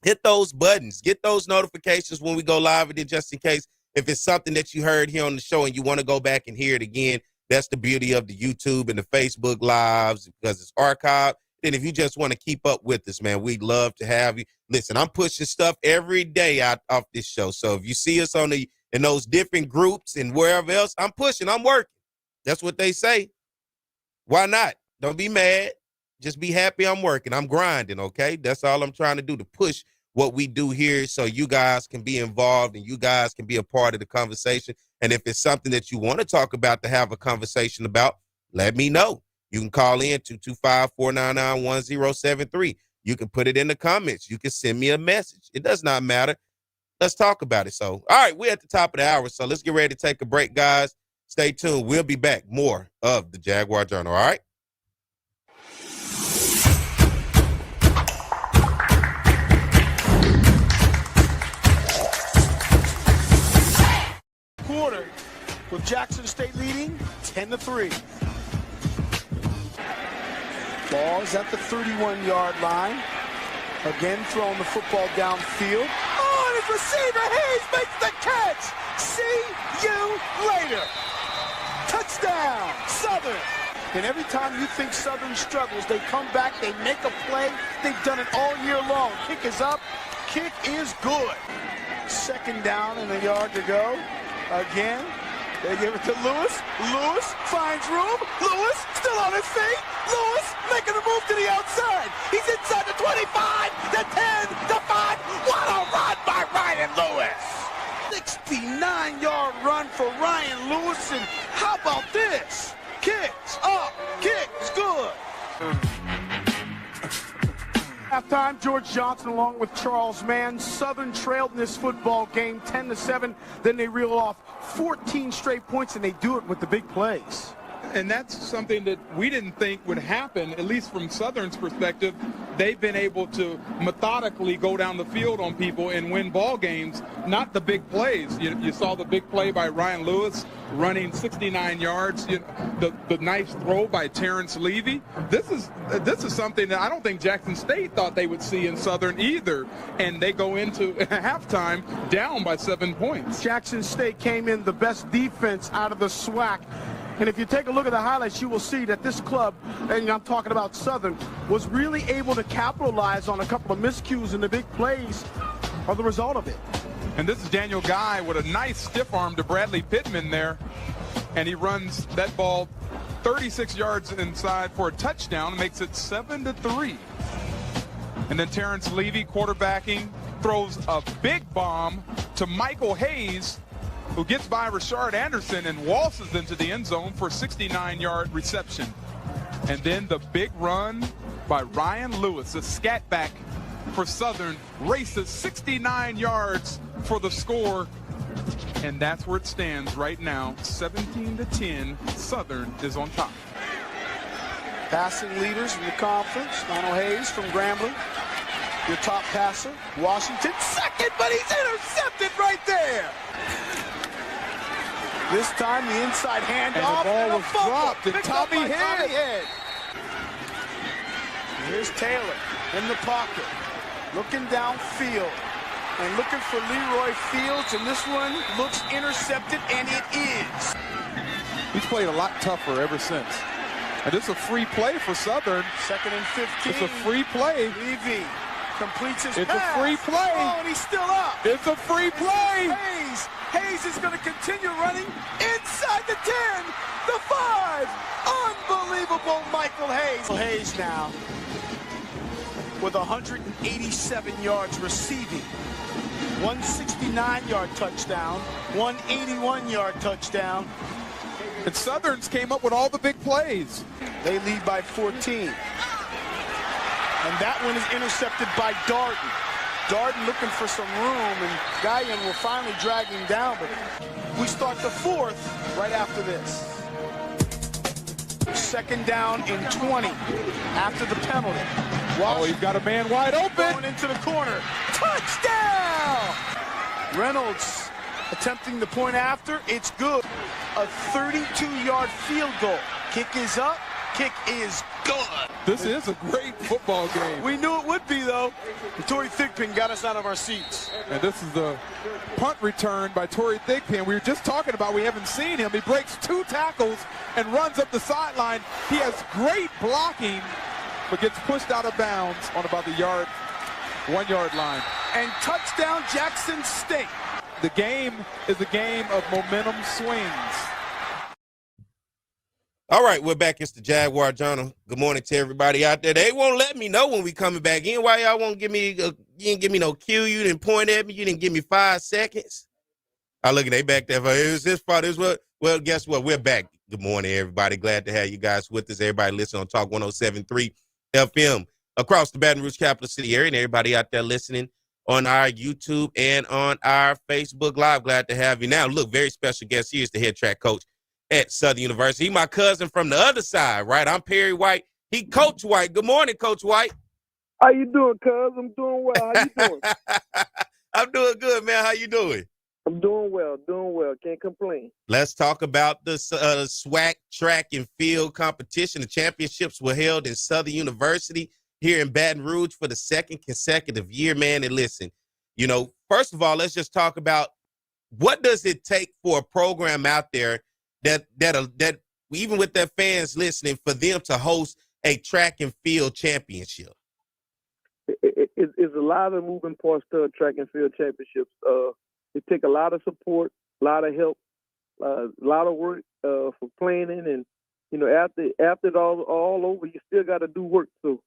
Hit those buttons. Get those notifications when we go live. And then just in case, if it's something that you heard here on the show and you want to go back and hear it again, that's the beauty of the YouTube and the Facebook Lives, because it's archived. Then if you just want to keep up with us, man, we'd love to have you. Listen, I'm pushing stuff every day out off this show. So if you see us in those different groups and wherever else, I'm pushing, I'm working. That's what they say. Why not? Don't be mad. Just be happy I'm working. I'm grinding, okay? That's all I'm trying to do, to push what we do here so you guys can be involved and you guys can be a part of the conversation. And if it's something that you want to talk about, to have a conversation about, let me know. You can call in 225-499-1073. You can put it in the comments. You can send me a message. It does not matter. Let's talk about it. So, all right, we're at the top of the hour, so let's get ready to take a break, guys. Stay tuned. We'll be back. More of the Jaguar Journal, all right? Quarter with Jackson State leading 10-3. Ball is at the 31-yard line. Again, throwing the football downfield. Oh, and his receiver, Hayes, makes the catch. See you later. Touchdown, Southern. And every time you think Southern struggles, they come back, they make a play. They've done it all year long. Kick is up. Kick is good. 2nd down and a yard to go. Again, they give it to Lewis. Lewis finds room. Lewis still on his feet. Lewis making a move to the outside. He's inside the 25, the 10, the 5. What a run by Ryan Lewis. 69-yard run for Ryan Lewis, and how about this? Kicks up, kicks good. Halftime, George Johnson along with Charles Mann. Southern trailed in this football game 10-7. Then they reel off 14 straight points, and they do it with the big plays. And that's something that we didn't think would happen, at least from Southern's perspective. They've been able to methodically go down the field on people and win ball games, not the big plays. You saw the big play by Ryan Lewis running 69 yards, the nice throw by Terrence Levy. This is something that I don't think Jackson State thought they would see in Southern either, and they go into halftime down by 7 points. Jackson State came in the best defense out of the SWAC. And if you take a look at the highlights, you will see that this club, and I'm talking about Southern, was really able to capitalize on a couple of miscues, and the big plays are the result of it. And this is Daniel Guy with a nice stiff arm to Bradley Pittman there. And he runs that ball 36 yards inside for a touchdown, makes it 7-3. And then Terrence Levy, quarterbacking, throws a big bomb to Michael Hayes, who gets by Rashard Anderson and waltzes into the end zone for a 69-yard reception. And then the big run by Ryan Lewis, a scat back for Southern, races 69 yards for the score. And that's where it stands right now, 17-10. Southern is on top. Passing leaders in the conference, Donald Hayes from Grambling, your top passer. Washington second, but he's intercepted right there. This time the inside handoff, and the ball was dropped to Tommy Head. Here's Taylor in the pocket, looking downfield and looking for Leroy Fields, and this one looks intercepted, and it is. He's played a lot tougher ever since. And this is a free play for Southern. 2nd and 15. It's a free play. Levy completes his pass. It's a free play. Oh, and he's still up. It's a free play. Hayes is going to continue running inside the 10, the 5. Unbelievable Michael Hayes. Hayes now with 187 yards receiving. 169-yard touchdown, 181-yard touchdown. And Southern's came up with all the big plays. They lead by 14. And that one is intercepted by Darden. Darden looking for some room, and Guyan will finally drag him down. But we start the 4th right after this. 2nd down and 20 after the penalty. Oh, he's got a man wide open. Going into the corner. Touchdown! Reynolds attempting the point after. It's good. A 32-yard field goal. Kick is up. Kick is good. This is a great football game. We knew it would be, though. And Torrey Thigpen got us out of our seats. And this is the punt return by Torrey Thigpen. We were just talking about we haven't seen him. He breaks 2 tackles and runs up the sideline. He has great blocking, but gets pushed out of bounds on about the 1-yard line. And touchdown Jackson State. The game is a game of momentum swings. All right, we're back. It's the Jaguar Journal. Good morning to everybody out there. They won't let me know when we coming back in. Why y'all won't give me, you didn't give me no cue. You didn't point at me. You didn't give me 5 seconds. I look at they back there. It was his fault. Well, guess what? We're back. Good morning, everybody. Glad to have you guys with us. Everybody listen on Talk 107.3 FM across the Baton Rouge capital city area, and everybody out there listening on our YouTube and on our Facebook Live. Glad to have you. Now, look, very special guest. He is the head track coach at Southern University. He my cousin from the other side, right? I'm Perry White. He Coach White. Good morning, Coach White. How you doing, cuz? I'm doing well. How you doing? I'm doing good, man. How you doing? I'm doing well. Can't complain. Let's talk about the SWAC track and field competition. The championships were held in Southern University here in Baton Rouge for the 2nd consecutive year, man. And listen, first of all, let's just talk about what does it take for a program out there that even with their fans listening, for them to host a track and field championship? It's a lot of moving parts to a track and field championships. It takes a lot of support, a lot of help, a lot of work for planning, and after it's all over, you still got to do work. So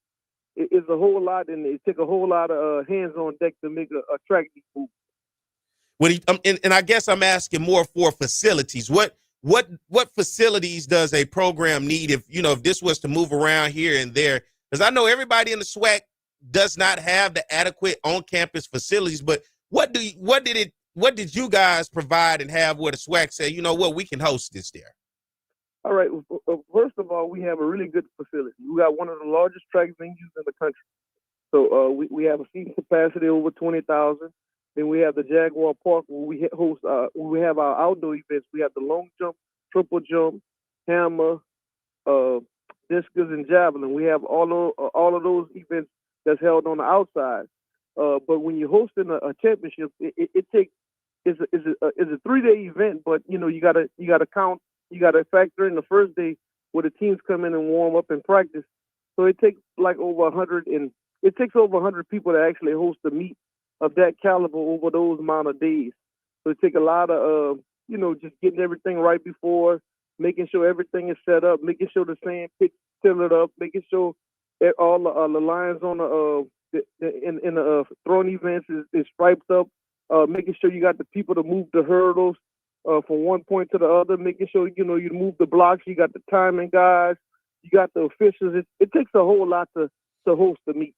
it's a whole lot, and it takes a whole lot of hands on deck to make a track meet move. And I guess I'm asking more for facilities. What facilities does a program need if this was to move around here and there? Because I know everybody in the SWAC does not have the adequate on-campus facilities, but what did you guys provide and have where the SWAC say, you know what, we can host this there? All right. First of all, we have a really good facility. We got one of the largest track venues in the country. So we have a seating capacity over 20,000. Then we have the Jaguar Park where we host. We have our outdoor events. We have the long jump, triple jump, hammer, discus, and javelin. We have all of those events that's held on the outside. But when you're hosting a championship, it's a 3-day event. But you gotta count. You got to factor in the first day where the teams come in and warm up and practice. So it takes like over 100 people to actually host a meet of that caliber over those amount of days. So it takes a lot of, just getting everything right before, making sure everything is set up, making sure the sand pitch filled up, making sure all the lines on in the throwing events is striped up, making sure you got the people to move the hurdles from one point to the other, making sure, you move the blocks, you got the timing guys, you got the officials. It takes a whole lot to host the meet,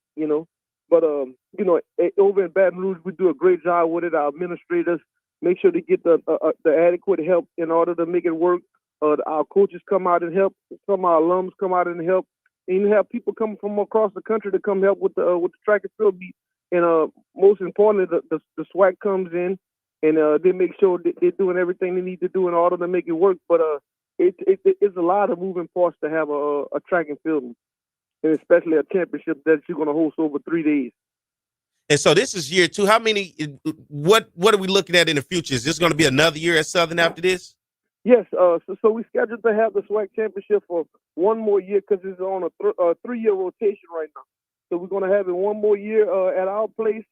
But, over in Baton Rouge, we do a great job with it. Our administrators make sure to get the adequate help in order to make it work. Our coaches come out and help. Some of our alums come out and help. And you have people coming from across the country to come help with the track and field meet. And most importantly, the SWAC comes in, and they make sure that they're doing everything they need to do in order to make it work. But it's a lot of moving parts to have a track and field, and especially a championship that you're going to host over 3 days. And so this is year 2. How many? What are we looking at in the future? Is this going to be another year at Southern after this? Yes. So we scheduled to have the SWAC championship for one more year because it's on a 3-year rotation right now. So we're going to have it one more year at our place.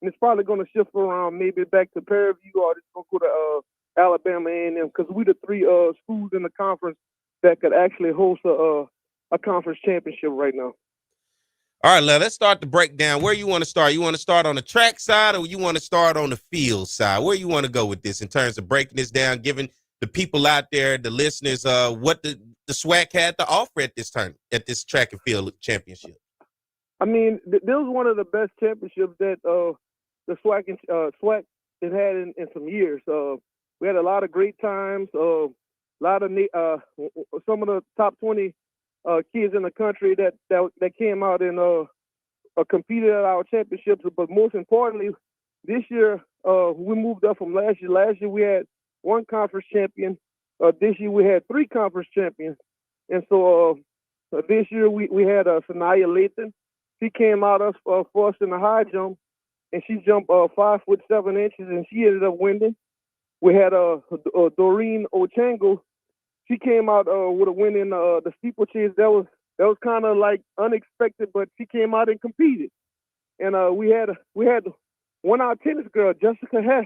And it's probably going to shift around, maybe back to Prairie View, or it's going to go to Alabama A&M, because we're the 3 schools in the conference that could actually host a conference championship right now. All right, let's start the breakdown. Where you want to start? You want to start on the track side, or you want to start on the field side? Where you want to go with this in terms of breaking this down, giving the people out there, the listeners, what the SWAC had to offer at this track and field championship? I mean, this was one of the best championships that the SWAC has had in some years. We had a lot of great times. A lot of some of the top 20 kids in the country that came out and competed at our championships. But most importantly, this year we moved up from last year. Last year we had 1 conference champion. This year we had 3 conference champions. And so this year we had Sanaya Lathan. She came out for us in the high jump, and she jumped 5'7" and she ended up winning. We had Doreen Ochango. She came out with a win in the steeplechase. That was kind of like unexpected, but she came out and competed. And we had one of our tennis girl, Jessica Hess.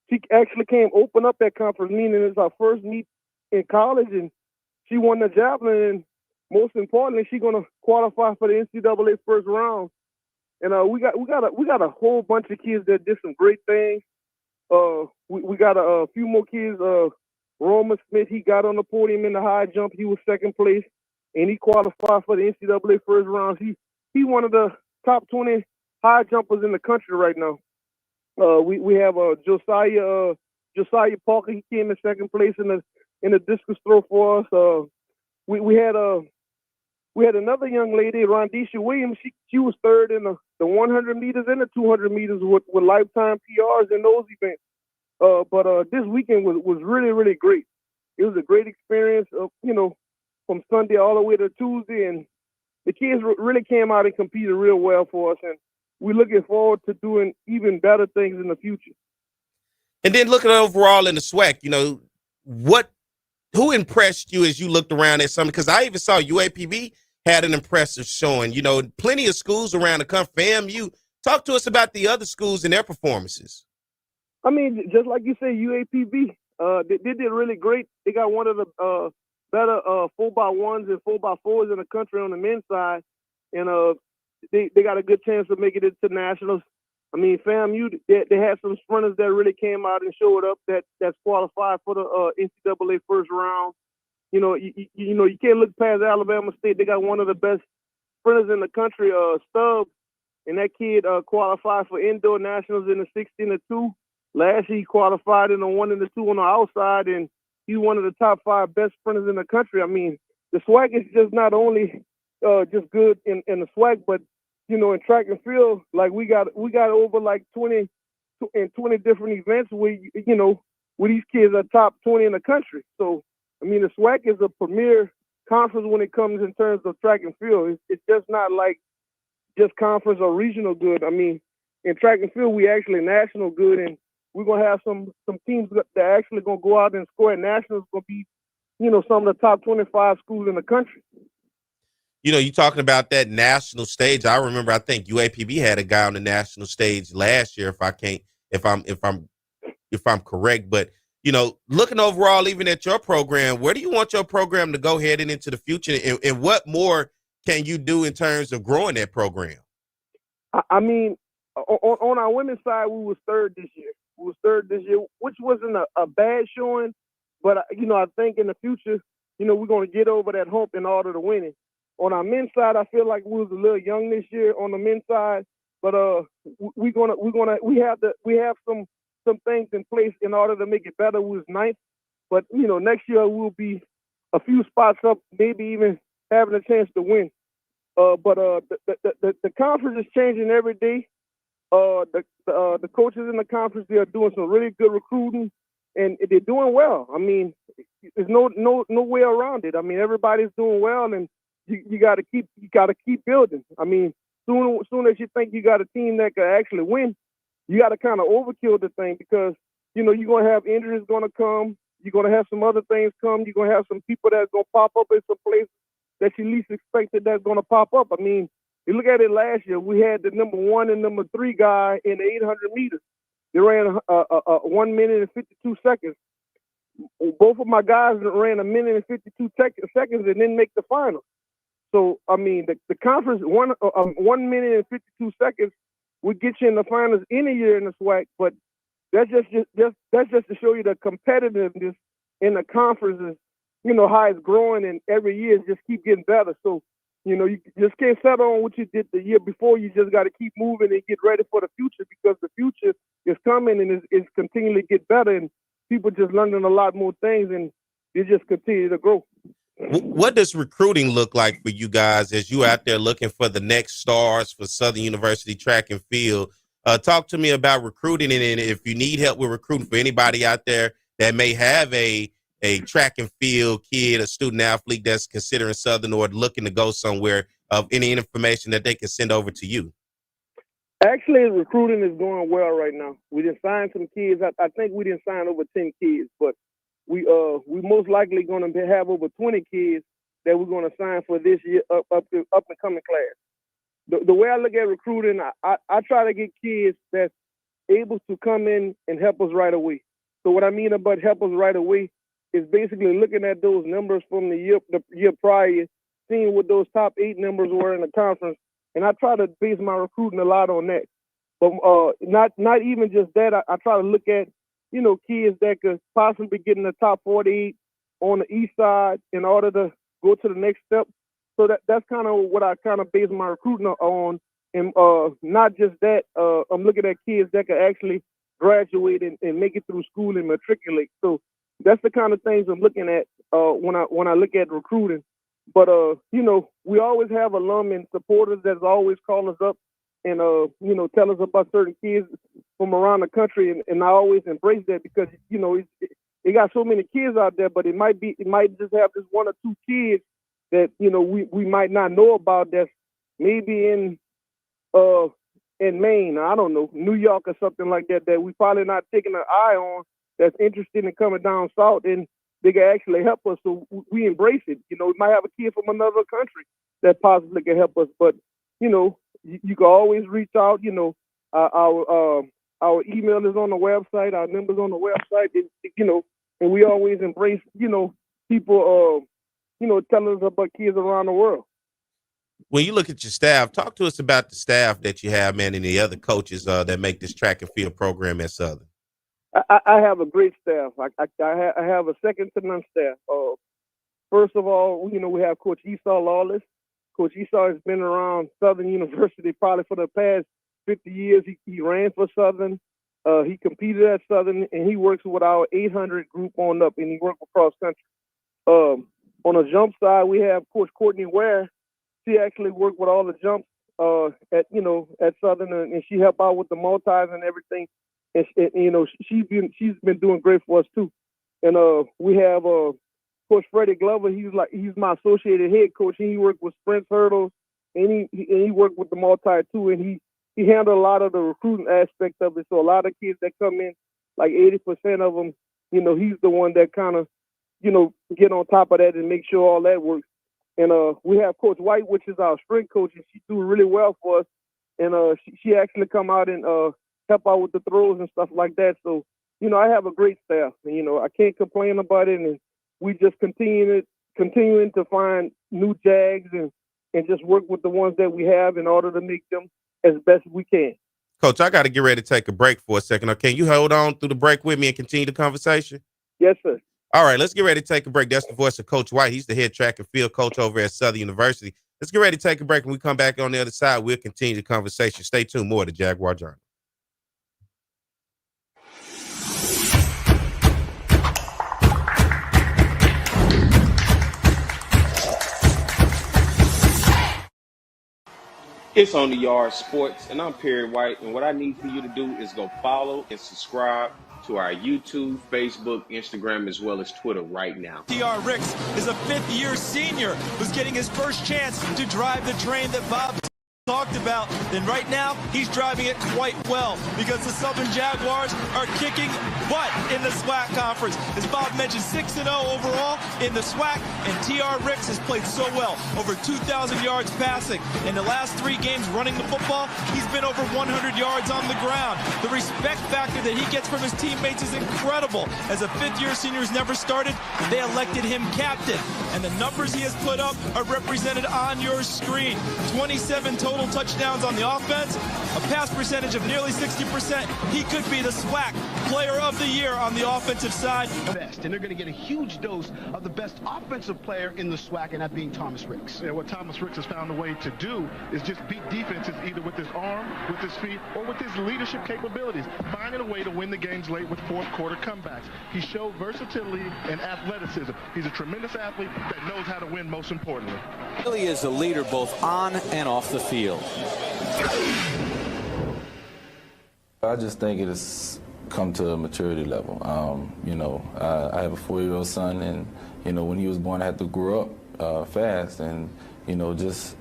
She actually came open up that conference meet, and it's our first meet in college, and she won the javelin. And most importantly, she's gonna qualify for the NCAA first round. And we got a whole bunch of kids that did some great things. We got a few more kids. Roman Smith, he got on the podium in the high jump. He was 2nd place, and he qualified for the NCAA first round. He one of the top 20 high jumpers in the country right now. We have Josiah Parker. He came in 2nd place in the discus throw for us. We had another young lady, Rondisha Williams. She was 3rd in the 100 meters and the 200 meters with lifetime PRs in those events. But this weekend was really, really great. It was a great experience, from Sunday all the way to Tuesday. And the kids really came out and competed real well for us. And we're looking forward to doing even better things in the future. And then looking overall in the SWAC, who impressed you as you looked around at something? Because I even saw UAPB had an impressive showing. Plenty of schools around the country. FAMU. Talk to us about the other schools and their performances. I mean, just like you say, UAPB, they did really great. They got one of the better 4x1s and 4x4s in the country on the men's side, and they got a good chance of making it to nationals. I mean, they had some sprinters that really came out and showed up that's qualified for the NCAA first round. You know, you can't look past Alabama State. They got one of the best sprinters in the country, Stubbs, and that kid qualified for indoor nationals in the 16-2. Last year he qualified in the 1 and the 2 on the outside, and he's one of the top 5 best sprinters in the country. I mean, the SWAC is just not only just good in the SWAC, but you know, in track and field, like we got over like 20 different events where you know where these kids are top 20 in the country. So I mean, the SWAC is a premier conference when it comes in terms of track and field. It's just not like just conference or regional good. I mean, in track and field, we actually national good, and we're gonna have some teams that are actually gonna go out and score at nationals. Gonna be, you know, some of the top 25 schools in the country. You know, you talking about that national stage. I remember, I think UAPB had a guy on the national stage last year. If I'm correct, but you know, looking overall, even at your program, where do you want your program to go heading into the future, and what more can you do in terms of growing that program? I mean, on our women's side, we was third this year. Which wasn't a bad showing, but you know, I think in the future, you know, we're going to get over that hump in order to win it. On our men's side, I feel like we was a little young this year on the men's side, but we have some things in place in order to make it better. We was ninth, but you know, next year we'll be a few spots up, maybe even having a chance to win. But the conference is changing every day. The coaches in the conference, they are doing some really good recruiting, and they're doing well. I mean, there's no way around it. I mean, everybody's doing well, and you got to keep building. I mean, soon as you think you got a team that can actually win, you got to kind of overkill the thing, because you know you're gonna have injuries gonna come. You're gonna have some other things come. You're gonna have some people that's gonna pop up in some places that you least expected that's gonna pop up. I mean, you look at it last year. We had the number 1 and number 3 guy in the 800 meters. They ran 1 minute and 52 seconds. Both of my guys ran 1 minute and 52 seconds and didn't make the final. So I mean, the conference 1 minute and 52 seconds would get you in the finals any year in the SWAC, but that's just to show you the competitiveness in the conferences. You know how it's growing, and every year it just keep getting better. So you know you just can't settle on what you did the year before. You just got to keep moving and get ready for the future, because the future is coming and it's continually get better, and people just learning a lot more things, and they just continue to grow. What does recruiting look like for you guys as you out there looking for the next stars for Southern University track and field? Talk to me about recruiting, and if you need help with recruiting for anybody out there that may have a track and field kid, a student athlete that's considering Southern or looking to go somewhere, of any information that they can send over to you. Actually, recruiting is going well right now. We didn't sign some kids. I think we didn't sign over 10 kids, but we most likely going to have over 20 kids that we're going to sign for this year up and coming class. The way I look at recruiting, I try to get kids that's able to come in and help us right away. So what I mean about help us right away is basically looking at those numbers from the year prior, seeing what those top 8 numbers were in the conference, and I try to base my recruiting a lot on that. But not even just that. I try to look at, you know, kids that could possibly get in the top 48 on the east side in order to go to the next step. So that's kind of what I kind of base my recruiting on. And not just that, I'm looking at kids that can actually graduate and make it through school and matriculate. So that's the kind of things I'm looking at when I look at recruiting. But you know, we always have alum and supporters that always call us up and you know, tell us about certain kids from around the country, and I always embrace that, because you know it got so many kids out there, but it might just have this 1 or 2 kids that, you know, we might not know about, that's maybe in Maine, I don't know, New York or something like that we probably not taking an eye on, that's interested in coming down south, and they can actually help us. So we embrace it. You know, we might have a kid from another country that possibly can help us, but you know, you can always reach out. You know, our email is on the website, our numbers on the website, you know, and we always embrace, you know, people, you know, telling us about kids around the world. When you look at your staff, talk to us about the staff that you have, man, and the other coaches that make this track and field program at Southern. I have a great staff. I have a second to none staff. First of all, we have Coach Esau Lawless. Coach Esau has been around Southern University probably for the past 50 years. He ran for Southern. He competed at Southern, and he works with our 800 group on up, and he works across country. On the jump side, we have Coach Courtney Ware. She actually worked with all the jumps at Southern, and she helped out with the multis and everything. And she's been doing great for us too. And we have Coach Freddie Glover. He's my associated head coach. And he worked with sprints, hurdles, and he worked with the multi too. And he handled a lot of the recruiting aspect of it. So a lot of kids that come in, like 80% of them, he's the one that kind of get on top of that and make sure all that works. And we have Coach White, which is our strength coach, and she's doing really well for us. And she actually come out and help out with the throws and stuff like that. So, I have a great staff. And, I can't complain about it. And we just continuing to find new Jags and just work with the ones that we have in order to make them as best we can. Coach, I got to get ready to take a break for a second. Can you hold on through the break with me and continue the conversation? Yes, sir. All right, let's get ready to take a break. That's the voice of Coach White. He's the head track and field coach over at Southern University. Let's get ready to take a break. When we come back on the other side, we'll continue the conversation. Stay tuned. More to Jaguar Journal. It's On the Yard Sports, and I'm Perry White, and what I need for you to do is go follow and subscribe to our YouTube, Facebook, Instagram, as well as Twitter right now. T.R. Ricks is a fifth-year senior who's getting his first chance to drive the train that Bob talked about, and right now he's driving it quite well because the Southern Jaguars are kicking butt in the SWAC conference. As Bob mentioned, 6-0 overall in the SWAC, and T.R. Ricks has played so well, over 2,000 yards passing. In the last 3 games running the football, he's been over 100 yards on the ground. The respect factor that he gets from his teammates is incredible. As a fifth-year senior who's never started, they elected him captain, and the numbers he has put up are represented on your screen. 27 total touchdowns on the offense, a pass percentage of nearly 60%. He could be the SWAC Player of the Year on the offensive side. And they're going to get a huge dose of the best offensive player in the SWAC, and that being Thomas Ricks. Yeah, what Thomas Ricks has found a way to do is just beat defenses either with his arm, with his feet, or with his leadership capabilities, finding a way to win the games late with fourth quarter comebacks. He showed versatility and athleticism. He's a tremendous athlete that knows how to win, most importantly. Really is a leader both on and off the field. I just think it has come to a maturity level. I have a 4-year-old son, and, when he was born, I had to grow up fast and, just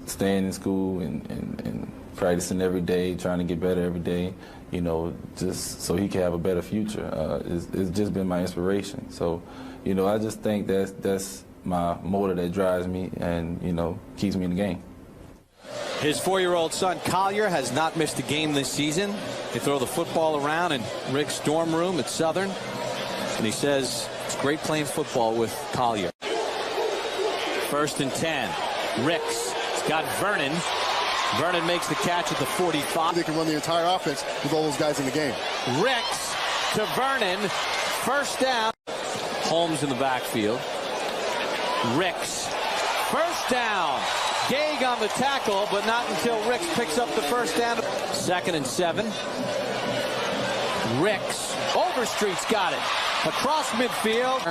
staying in school and practicing every day, trying to get better every day, just so he can have a better future. It's just been my inspiration. So, I just think that's my motor that drives me and, keeps me in the game. His 4-year-old son, Collier, has not missed a game this season. They throw the football around in Rick's dorm room at Southern, and he says it's great playing football with Collier. 1st and 10. Ricks. He's got Vernon. Vernon makes the catch at the 45. They can run the entire offense with all those guys in the game. Ricks to Vernon. 1st down. Holmes in the backfield. Ricks. 1st down. Gage on the tackle, but not until Ricks picks up the 1st down. 2nd and 7. Ricks. Overstreet's got it. Across midfield.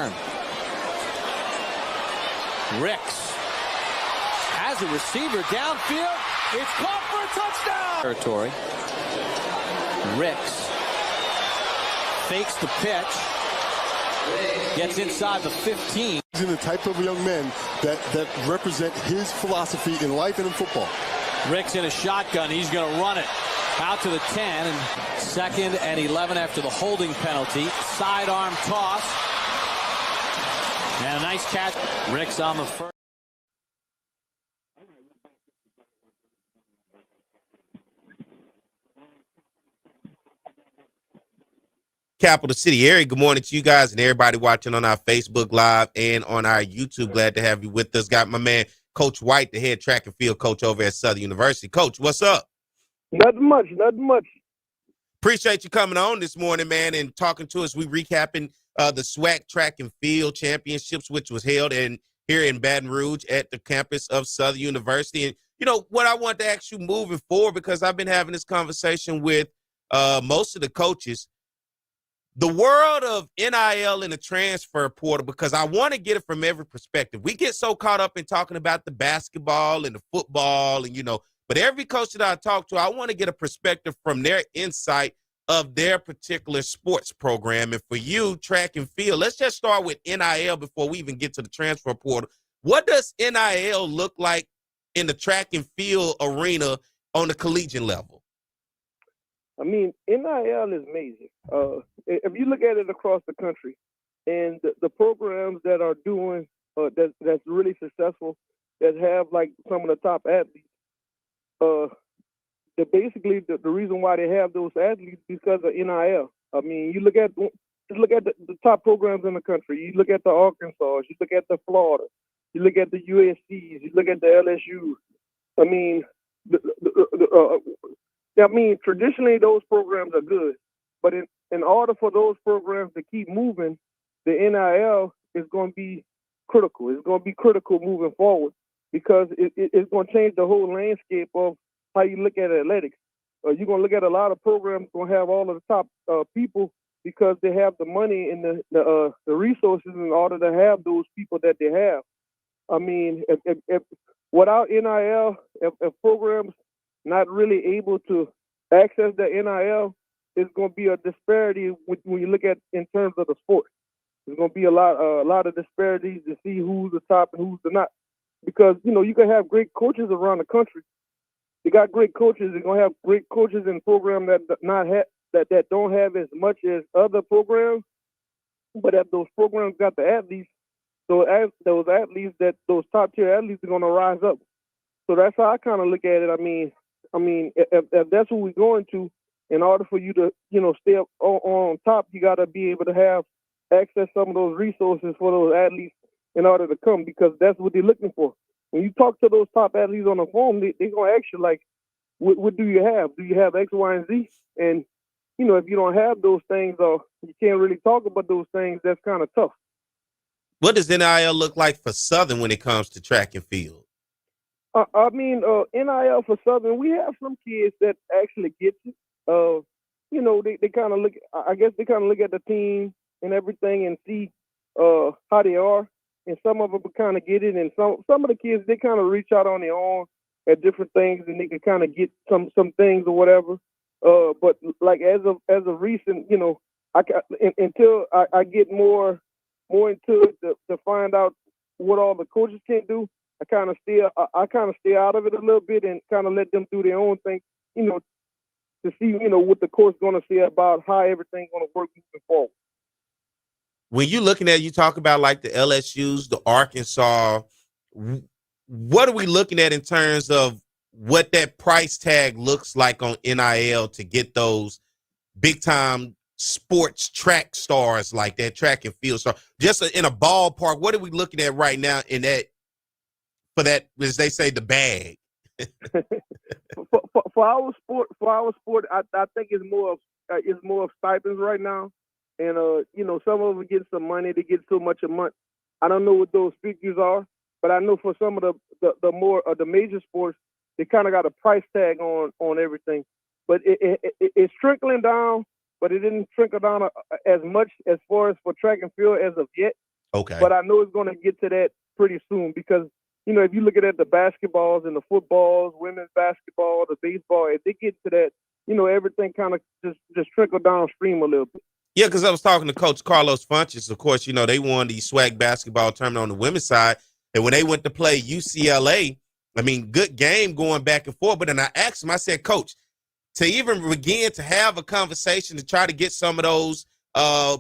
Ricks. As a receiver downfield. It's caught for a touchdown. Territory. Ricks. Fakes the pitch. Gets inside the 15. He's in the type of young men that represent his philosophy in life and in football. Ricks in a shotgun. He's going to run it out to the 10. And 2nd and 11 after the holding penalty. Sidearm toss. And a nice catch. Ricks on the 1st. Capital City area. Good morning to you guys and everybody watching on our Facebook Live and on our YouTube. Glad to have you with us. Got my man Coach White, the head track and field coach over at Southern University. Coach, what's up? Nothing much. Appreciate you coming on this morning, man, and talking to us. We recapping the SWAC track and field championships, which was held here in Baton Rouge at the campus of Southern University. And, you know, what I want to ask you moving forward, because I've been having this conversation with most of the coaches, the world of NIL and the transfer portal, because I want to get it from every perspective. We get so caught up in talking about the basketball and the football and, you know, but every coach that I talk to, I want to get a perspective from their insight of their particular sports program. And for you, track and field, let's just start with NIL before we even get to the transfer portal. What does NIL look like in the track and field arena on the collegiate level? I mean, NIL is amazing. If you look at it across the country, and the programs that are doing that's really successful, that have like some of the top athletes, basically the reason why they have those athletes is because of NIL. I mean, you look at the top programs in the country. You look at the Arkansas. You look at the Florida. You look at the USCs. You look at the LSU. I mean, traditionally those programs are good, but in order for those programs to keep moving, the NIL is going to be critical. It's going to be critical moving forward because it's going to change the whole landscape of how you look at athletics. You're going to look at a lot of programs going to have all of the top people because they have the money and the resources in order to have those people that they have. I mean, if without NIL, if programs not really able to access the NIL, it's going to be a disparity when you look at in terms of the sport. There's going to be a lot of disparities to see who's the top and who's the not. Because, you know, you can have great coaches around the country. You got great coaches. You're going to have great coaches in programs that don't have as much as other programs. But if those programs got the athletes, those top tier athletes are going to rise up. So that's how I kind of look at it. I mean, if that's what we're going to, in order for you to, you know, stay up on top, you got to be able to have access some of those resources for those athletes in order to come, because that's what they're looking for. When you talk to those top athletes on the phone, they're going to ask you, like, what do you have? Do you have X, Y, and Z? And, you know, if you don't have those things or you can't really talk about those things, that's kind of tough. What does NIL look like for Southern when it comes to track and field? NIL for Southern, we have some kids that actually get it. You know, they kind of look, I guess they kind of look at the team and everything and see how they are. And some of them kind of get it. And some of the kids, they kind of reach out on their own at different things and they can kind of get some things or whatever. But like as of recent, you know, until I get more into it to find out what all the coaches can do, I kind of stay out of it a little bit and kind of let them do their own thing, you know, to see, you know, what the coach is going to say about how everything's going to work moving forward. When you're looking at, you talk about like the LSUs, the Arkansas, what are we looking at in terms of what that price tag looks like on NIL to get those big time sports track stars like that, track and field star? Just in a ballpark, what are we looking at right now in that, for that, as they say, the bag? for our sport, I think it's more of stipends right now. And, you know, some of them get some money. They get so much a month. I don't know what those figures are, but I know for some of the more the major sports, they kind of got a price tag on everything. But it's trickling down, but it didn't trickle down as much as far as for track and field as of yet. Okay. But I know it's going to get to that pretty soon because, you know, if you look at the basketballs and the footballs, women's basketball, the baseball, if they get to that, you know, everything kind of just trickle downstream a little bit. Yeah, because I was talking to Coach Carlos Funches. Of course, you know, they won the SWAC basketball tournament on the women's side. And when they went to play UCLA, I mean, good game going back and forth. But then I asked him, I said, Coach, to even begin to have a conversation to try to get some of those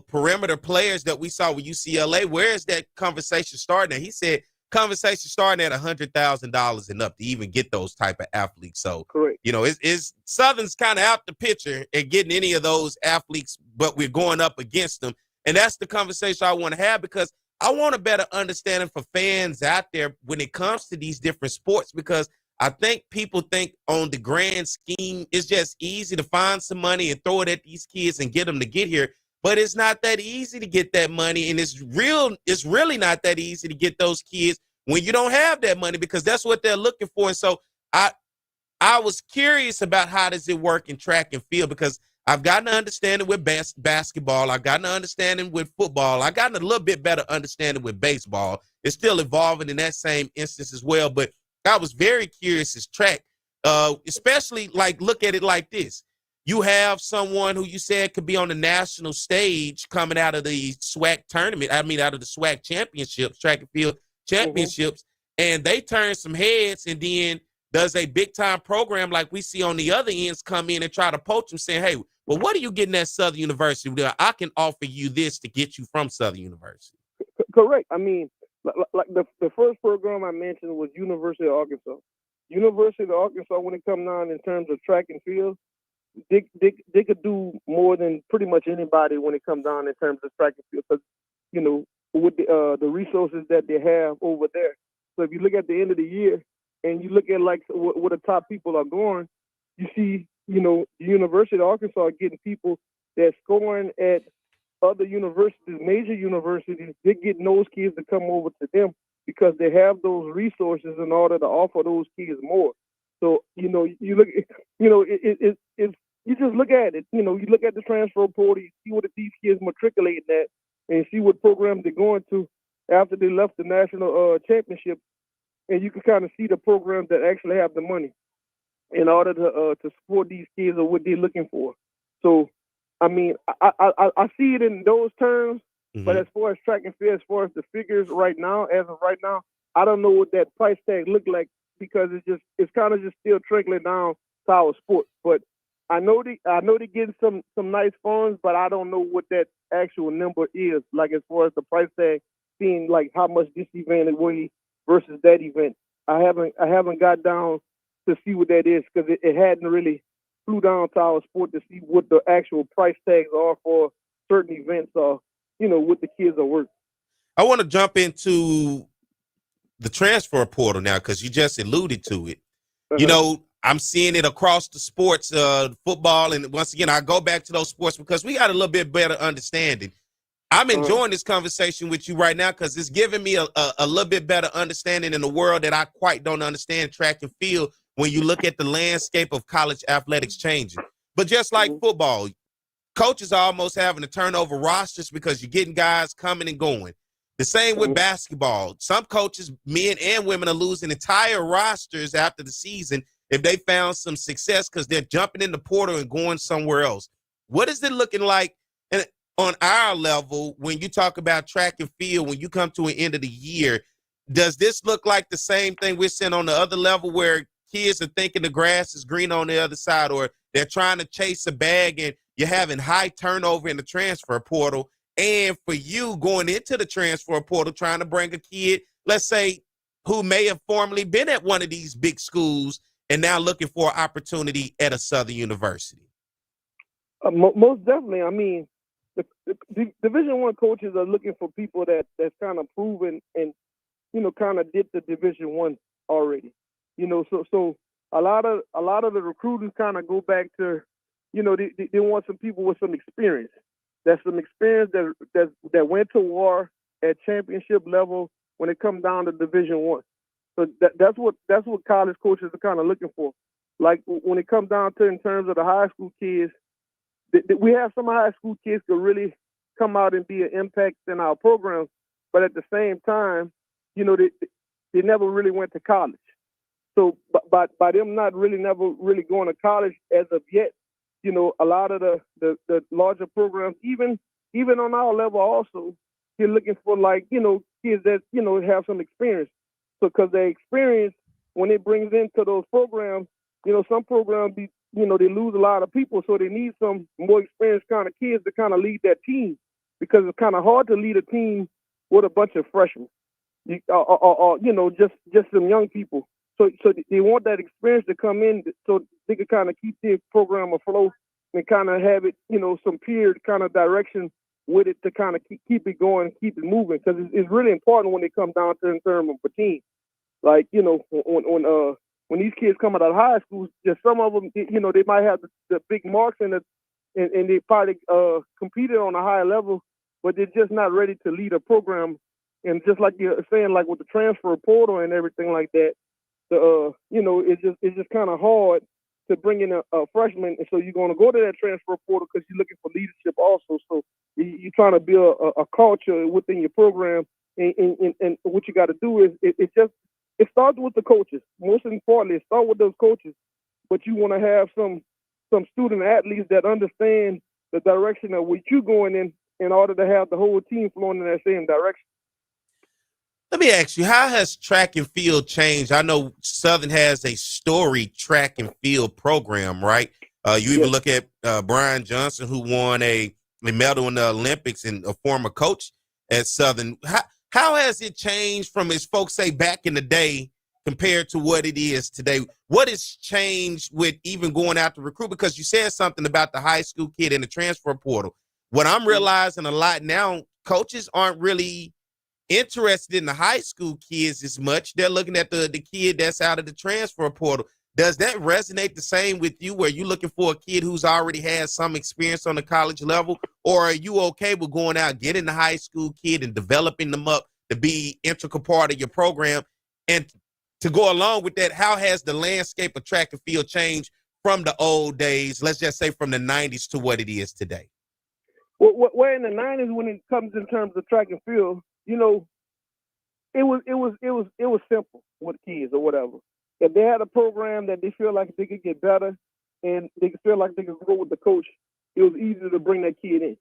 perimeter players that we saw with UCLA, where is that conversation starting at? He said, conversation starting at $100,000 and up to even get those type of athletes. So, correct. You know, it's Southern's kind of out the picture at getting any of those athletes, but we're going up against them. And that's the conversation I want to have, because I want a better understanding for fans out there when it comes to these different sports, because I think people think on the grand scheme, it's just easy to find some money and throw it at these kids and get them to get here. But it's not that easy to get that money. And it's really not that easy to get those kids when you don't have that money, because that's what they're looking for. And so I was curious about how does it work in track and field, because I've gotten an understanding with basketball. I've gotten an understanding with football. I've gotten a little bit better understanding with baseball. It's still evolving in that same instance as well. But I was very curious as track, especially like look at it like this. You have someone who you said could be on the national stage coming out of the SWAC tournament. I mean, out of the SWAC championships, track and field championships, and they turn some heads, and then does a big-time program like we see on the other ends come in and try to poach them, saying, hey, well, what are you getting at Southern University? I can offer you this to get you from Southern University. Correct. I mean, like the first program I mentioned was University of Arkansas. University of Arkansas, when it comes down in terms of track and field, they could do more than pretty much anybody when it comes down in terms of track and field, because, you know, with the resources that they have over there. So if you look at the end of the year, and you look at like where the top people are going, you see, you know, the University of Arkansas are getting people that's scoring at other universities, major universities. They're getting those kids to come over to them because they have those resources in order to offer those kids more. So, you know, you look, you know, you just look at it. You know, you look at the transfer portal, you see what these kids matriculating at, and see what programs they're going to after they left the national championship. And you can kind of see the programs that actually have the money in order to support these kids or what they're looking for. So, I mean, I see it in those terms, but as far as track and field, as far as the figures right now, as of right now, I don't know what that price tag look like, because it's kind of just still trickling down to our sport. But I know they're getting some nice funds, but I don't know what that actual number is, like as far as the price tag, seeing like how much this event is weighing versus that event. I haven't got down to see what that is, because it hadn't really flew down to our sport to see what the actual price tags are for certain events, or, you know, what the kids are worth. I want to jump into the transfer portal now, because you just alluded to it. You know, I'm seeing it across the sports, football, and once again, I go back to those sports because we got a little bit better understanding. I'm enjoying this conversation with you right now because it's giving me a little bit better understanding in the world that I quite don't understand, track and field, when you look at the landscape of college athletics changing. But just like football, coaches are almost having to turn over rosters because you're getting guys coming and going. The same with basketball. Some coaches, men and women, are losing entire rosters after the season if they found some success because they're jumping in the portal and going somewhere else. What is it looking like on our level when you talk about track and field, when you come to an end of the year? Does this look like the same thing we're seeing on the other level, where kids are thinking the grass is green on the other side, or they're trying to chase a bag and you're having high turnover in the transfer portal? And for you going into the transfer portal, trying to bring a kid, let's say, who may have formerly been at one of these big schools and now looking for an opportunity at a Southern University? Most definitely. I mean, the Division I coaches are looking for people that's kind of proven and, you know, kind of did the Division I already. You know, so a lot of the recruiters kind of go back to, you know, they want some people with some experience. That's some experience that went to war at championship level when it comes down to Division I. So that's what college coaches are kind of looking for. Like when it comes down to in terms of the high school kids, we have some high school kids that really come out and be an impact in our programs, but at the same time, you know, they never really went to college. So by them never really going to college as of yet, you know, a lot of the larger programs, even on our level also, they're looking for, like, you know, kids that, you know, have some experience. So because their experience, when it brings into those programs, you know, some programs, you know, they lose a lot of people, so they need some more experienced kind of kids to kind of lead that team, because it's kind of hard to lead a team with a bunch of freshmen, or you know, just some young people. So they want that experience to come in so they can kind of keep their program afloat and kind of have it, you know, some peer kind of direction with it to kind of keep it going, keep it moving, because it's really important when it comes down to in terms of a team. Like, you know, when these kids come out of high school, just some of them, you know, they might have the big marks and they probably competed on a higher level, but they're just not ready to lead a program. And just like you're saying, like with the transfer portal and everything like that, you know, it's just kind of hard to bring in a freshman. And so you're going to go to that transfer portal because you're looking for leadership also. So you're trying to build a culture within your program. And what you got to do is it starts with the coaches. Most importantly, it starts with those coaches. But you want to have some student athletes that understand the direction of what you're going in order to have the whole team flowing in that same direction. Let me ask you, how has track and field changed? I know Southern has a storied track and field program, right? You even look at Brian Johnson, who won a medal in the Olympics and a former coach at Southern. How has it changed from, as folks say, back in the day compared to what it is today? What has changed with even going out to recruit? Because you said something about the high school kid and the transfer portal. What I'm realizing a lot now, coaches aren't really interested in the high school kids as much. They're looking at the kid that's out of the transfer portal. Does that resonate the same with you, where you're looking for a kid who's already had some experience on the college level? Or are you okay with going out, getting the high school kid and developing them up to be integral part of your program? And to go along with that, how has the landscape of track and field changed from the old days, let's just say from the 90s, to what it is today? Well, in the 90s, when it comes in terms of track and field, you know, it was simple with kids or whatever. If they had a program that they feel like they could get better and they could feel like they could grow with the coach, it was easy to bring that kid in.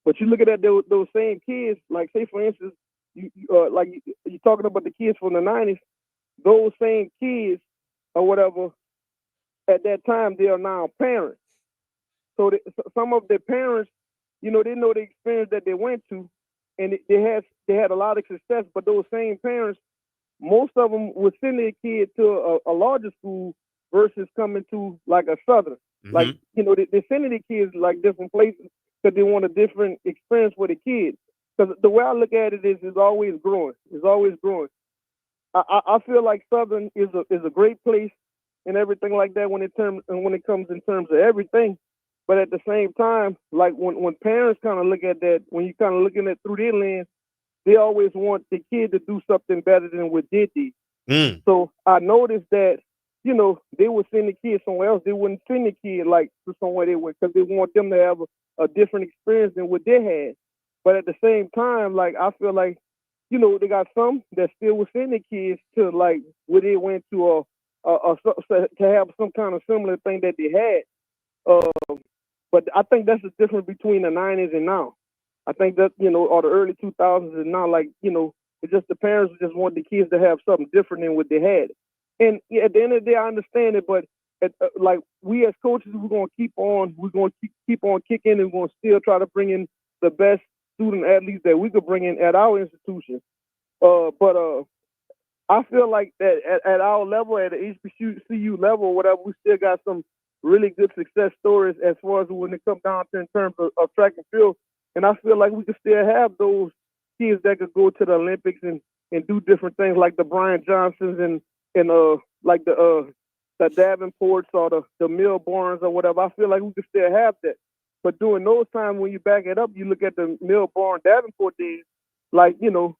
But you look at those same kids, like say for instance, you're talking about the kids from the 90s, those same kids or whatever, at that time they are now parents. So some of their parents, you know, they know the experience that they went to, and they had a lot of success. But those same parents, most of them would send their kid to a larger school versus coming to like a Southern. Mm-hmm. Like, you know, they're sending their kids like different places because they want a different experience for the kids. Because the way I look at it is it's always growing. It's always growing. I feel like Southern is a great place and everything like that when it comes in terms of everything. But at the same time, like when parents kind of look at that, when you're kind of looking at through their lens, they always want the kid to do something better than what they did. Mm. So I noticed that, you know, they would send the kid somewhere else. They wouldn't send the kid like to somewhere they went because they want them to have a different experience than what they had. But at the same time, like I feel like, you know, they got some that still would send the kids to like where they went to to have some kind of similar thing that they had. But I think that's the difference between the 90s and now. I think that, you know, or the early 2000s and now, like, you know, it's just the parents just want the kids to have something different than what they had. And at the end of the day, I understand it, but like we as coaches, we're going to keep on kicking, and we're going to still try to bring in the best student athletes that we could bring in at our institution. But I feel like that at our level, at the HBCU level or whatever, we still got some really good success stories as far as when it comes down to in terms of track and field. And I feel like we can still have those kids that could go to the Olympics and do different things like the Brian Johnsons and like the Davenports or the Milborns or whatever. I feel like we can still have that. But during those times when you back it up, you look at the Milborn Davenport days, like, you know,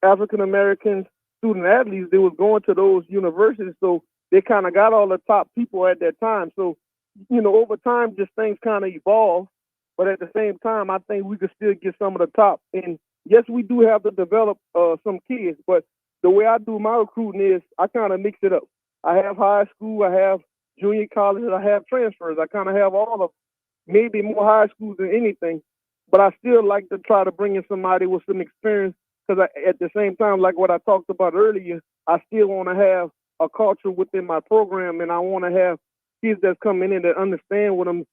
African American student athletes, they was going to those universities, so they kind of got all the top people at that time. So, you know, over time, just things kind of evolve. But at the same time, I think we could still get some of the top. And yes, we do have to develop some kids. But the way I do my recruiting is I kind of mix it up. I have high school, I have junior college, I have transfers. I kind of have all of maybe more high schools than anything. But I still like to try to bring in somebody with some experience because at the same time, like what I talked about earlier, I still want to have a culture within my program, and I want to have kids that's coming in that understand what I'm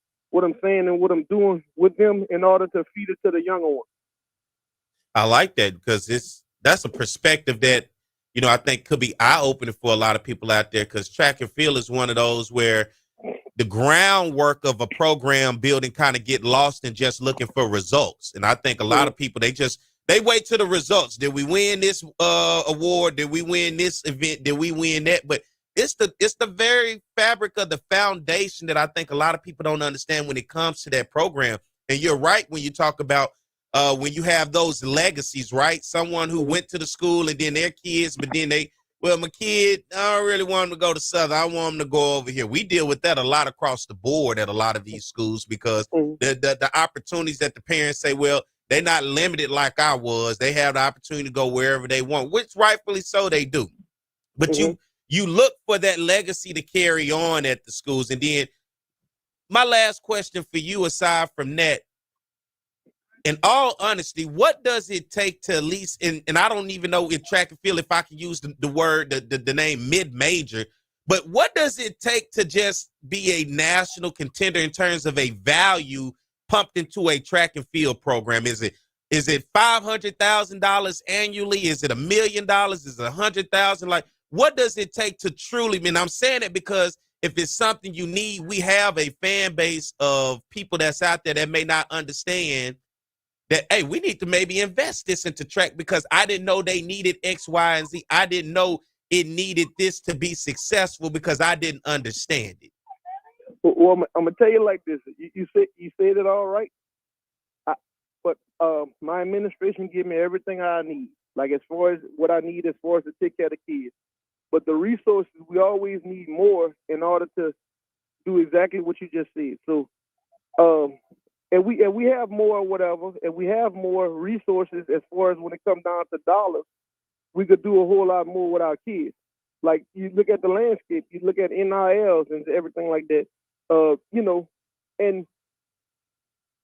saying and what I'm doing with them in order to feed it to the younger ones. I like that because that's a perspective that, you know, I think could be eye-opening for a lot of people out there, because track and field is one of those where the groundwork of a program building kind of get lost in just looking for results. And I think a lot of people, they wait to the results. Did we win this award? Did we win this event? Did we win that? But it's the very fabric of the foundation that I think a lot of people don't understand when it comes to that program. And you're right when you talk about when you have those legacies, right? Someone who went to the school and then their kids, but then my kid, I don't really want him to go to Southern. I want him to go over here. We deal with that a lot across the board at a lot of these schools because the opportunities that the parents say, well, they're not limited like I was. They have the opportunity to go wherever they want, which rightfully so they do. But you look for that legacy to carry on at the schools. And then my last question for you, aside from that, in all honesty, what does it take to at least, and I don't even know in track and field if I can use the word, the name mid-major, but what does it take to just be a national contender in terms of a value pumped into a track and field program? Is it $500,000 annually? Is it $1 million? Is it $100,000? Like, what does it take to truly, I'm saying it because if it's something you need, we have a fan base of people that's out there that may not understand that, hey, we need to maybe invest this into track because I didn't know they needed X, Y, and Z. I didn't know it needed this to be successful because I didn't understand it. Well, I'm going to tell you like this. You said it all right. But my administration give me everything I need, like as far as what I need as far as to take care of the kids. But the resources, we always need more in order to do exactly what you just said. So, and we have more whatever, and we have more resources as far as when it comes down to dollars, we could do a whole lot more with our kids. Like you look at the landscape, you look at NILs and everything like that, and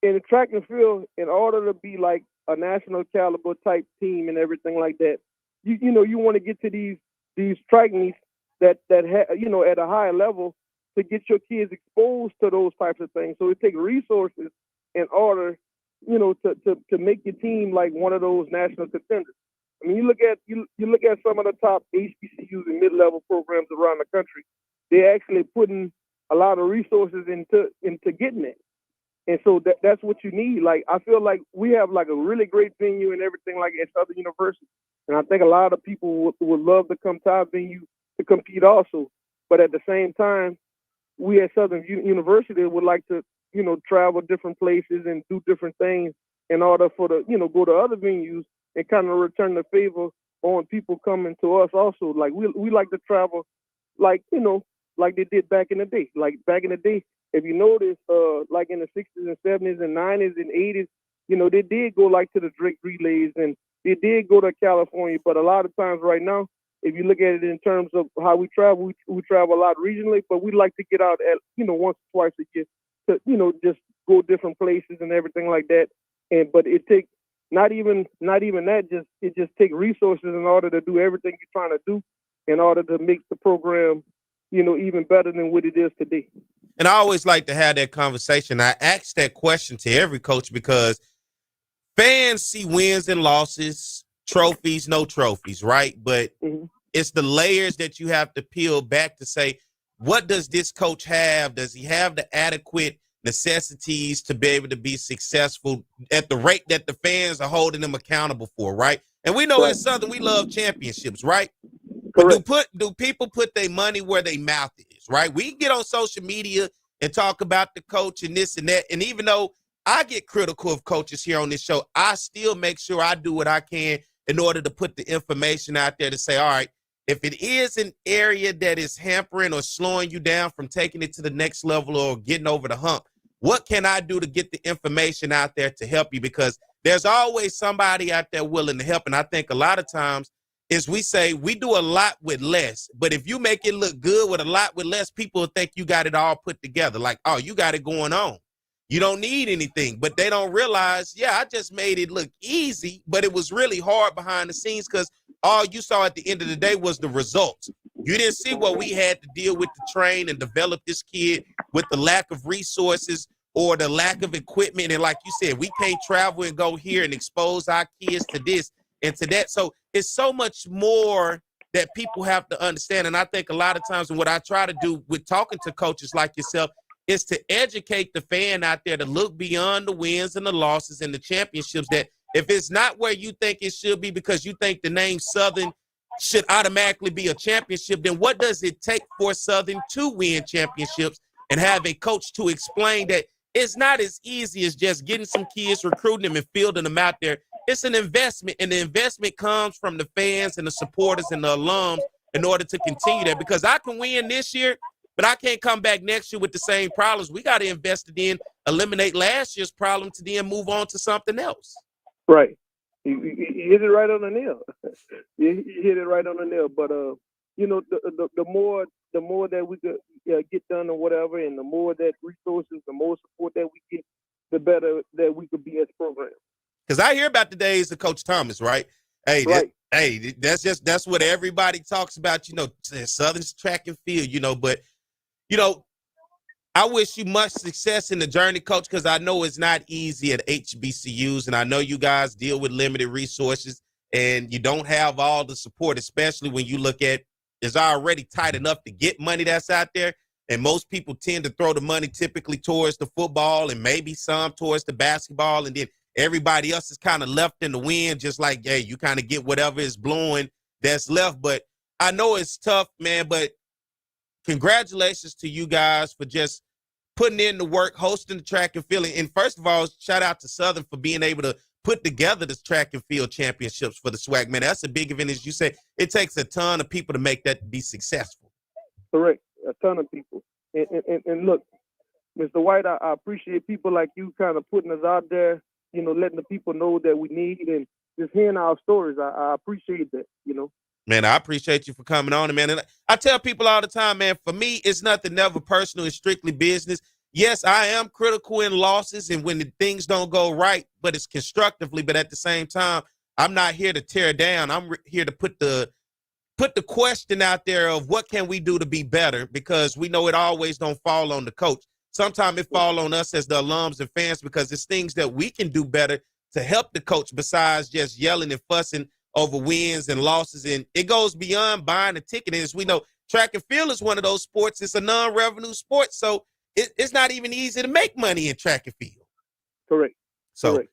in the track and field, in order to be like a national caliber type team and everything like that, you want to get to these track meets that at a higher level to get your kids exposed to those types of things. So it takes resources in order, to make your team like one of those national contenders. I mean, you look at some of the top HBCUs and mid-level programs around the country. They're actually putting a lot of resources into getting it. And so that's what you need. Like, I feel like we have like a really great venue and everything like at Southern University. And I think a lot of people would love to come to our venue to compete also. But at the same time, we at Southern University would like to, travel different places and do different things in order for go to other venues and kind of return the favor on people coming to us also. Like we like to travel like they did back in the day. Like back in the day, if you notice, like in the 60s and 70s and 90s and 80s, they did go like to the Drake relays and they did go to California. But a lot of times right now, if you look at it in terms of how we travel a lot regionally, but we like to get out at, once or twice a year to, just go different places and everything like that. But it takes not even that, it just takes resources in order to do everything you're trying to do in order to make the program, even better than what it is today. And I always like to have that conversation. I ask that question to every coach because fans see wins and losses, trophies, no trophies, right? But it's the layers that you have to peel back to say, what does this coach have? Does he have the adequate necessities to be able to be successful at the rate that the fans are holding them accountable for, right? And we know in Southern, we love championships, right? But do people put their money where their mouth is, right? We get on social media and talk about the coach and this and that. And even though I get critical of coaches here on this show, I still make sure I do what I can in order to put the information out there to say, all right, if it is an area that is hampering or slowing you down from taking it to the next level or getting over the hump, what can I do to get the information out there to help you? Because there's always somebody out there willing to help. And I think a lot of times is we say we do a lot with less, but if you make it look good with a lot with less, people will think you got it all put together. Like, oh, you got it going on. You don't need anything, but they don't realize, yeah, I just made it look easy, but it was really hard behind the scenes because all you saw at the end of the day was the results. You didn't see what we had to deal with to train and develop this kid with the lack of resources or the lack of equipment. And like you said, we can't travel and go here and expose our kids to this and to that. So it's so much more that people have to understand. And I think a lot of times, and what I try to do with talking to coaches like yourself is to educate the fan out there to look beyond the wins and the losses and the championships, that if it's not where you think it should be because you think the name Southern should automatically be a championship, then what does it take for Southern to win championships, and have a coach to explain that it's not as easy as just getting some kids, recruiting them, and fielding them out there. It's an investment, and the investment comes from the fans and the supporters and the alums in order to continue that. Because I can win this year, but I can't come back next year with the same problems. We got to invest it in, eliminate last year's problem to then move on to something else. Right. You hit it right on the nail. You hit it right on the nail. But you know, the more that we could get done or whatever, and the more that resources, the more support that we get, the better that we could be as programs. Because I hear about the days of Coach Thomas, right? Hey, right. That's what everybody talks about, you know, Southern's track and field, you know. But, you know, I wish you much success in the journey, Coach, because I know it's not easy at HBCUs, and I know you guys deal with limited resources, and you don't have all the support, especially when you look at it's already tight enough to get money that's out there, and most people tend to throw the money typically towards the football and maybe some towards the basketball, and then everybody else is kind of left in the wind, just like, hey, you kind of get whatever is blowing that's left. But I know it's tough, man, but congratulations to you guys for just putting in the work, hosting the track and field. And first of all, shout out to Southern for being able to put together this track and field championships for the SWAC. Man, that's a big event. As you say, it takes a ton of people to make that be successful. Correct. A ton of people. And look, Mr. White, I appreciate people like you kind of putting us out there, you know, letting the people know that we need, and just hearing our stories. I appreciate that, you know. Man, I appreciate you for coming on, man. And I tell people all the time, man, for me, it's nothing never personal. It's strictly business. Yes, I am critical in losses and when things don't go right, but it's constructively. But at the same time, I'm not here to tear down. I'm here to put the question out there of what can we do to be better, because we know it always don't fall on the coach. Sometimes it fall on us as the alums and fans, because it's things that we can do better to help the coach besides just yelling and fussing over wins and losses. And it goes beyond buying a ticket. And as we know, track and field is one of those sports. It's a non-revenue sport, so it's not even easy to make money in track and field. Correct. So, Correct.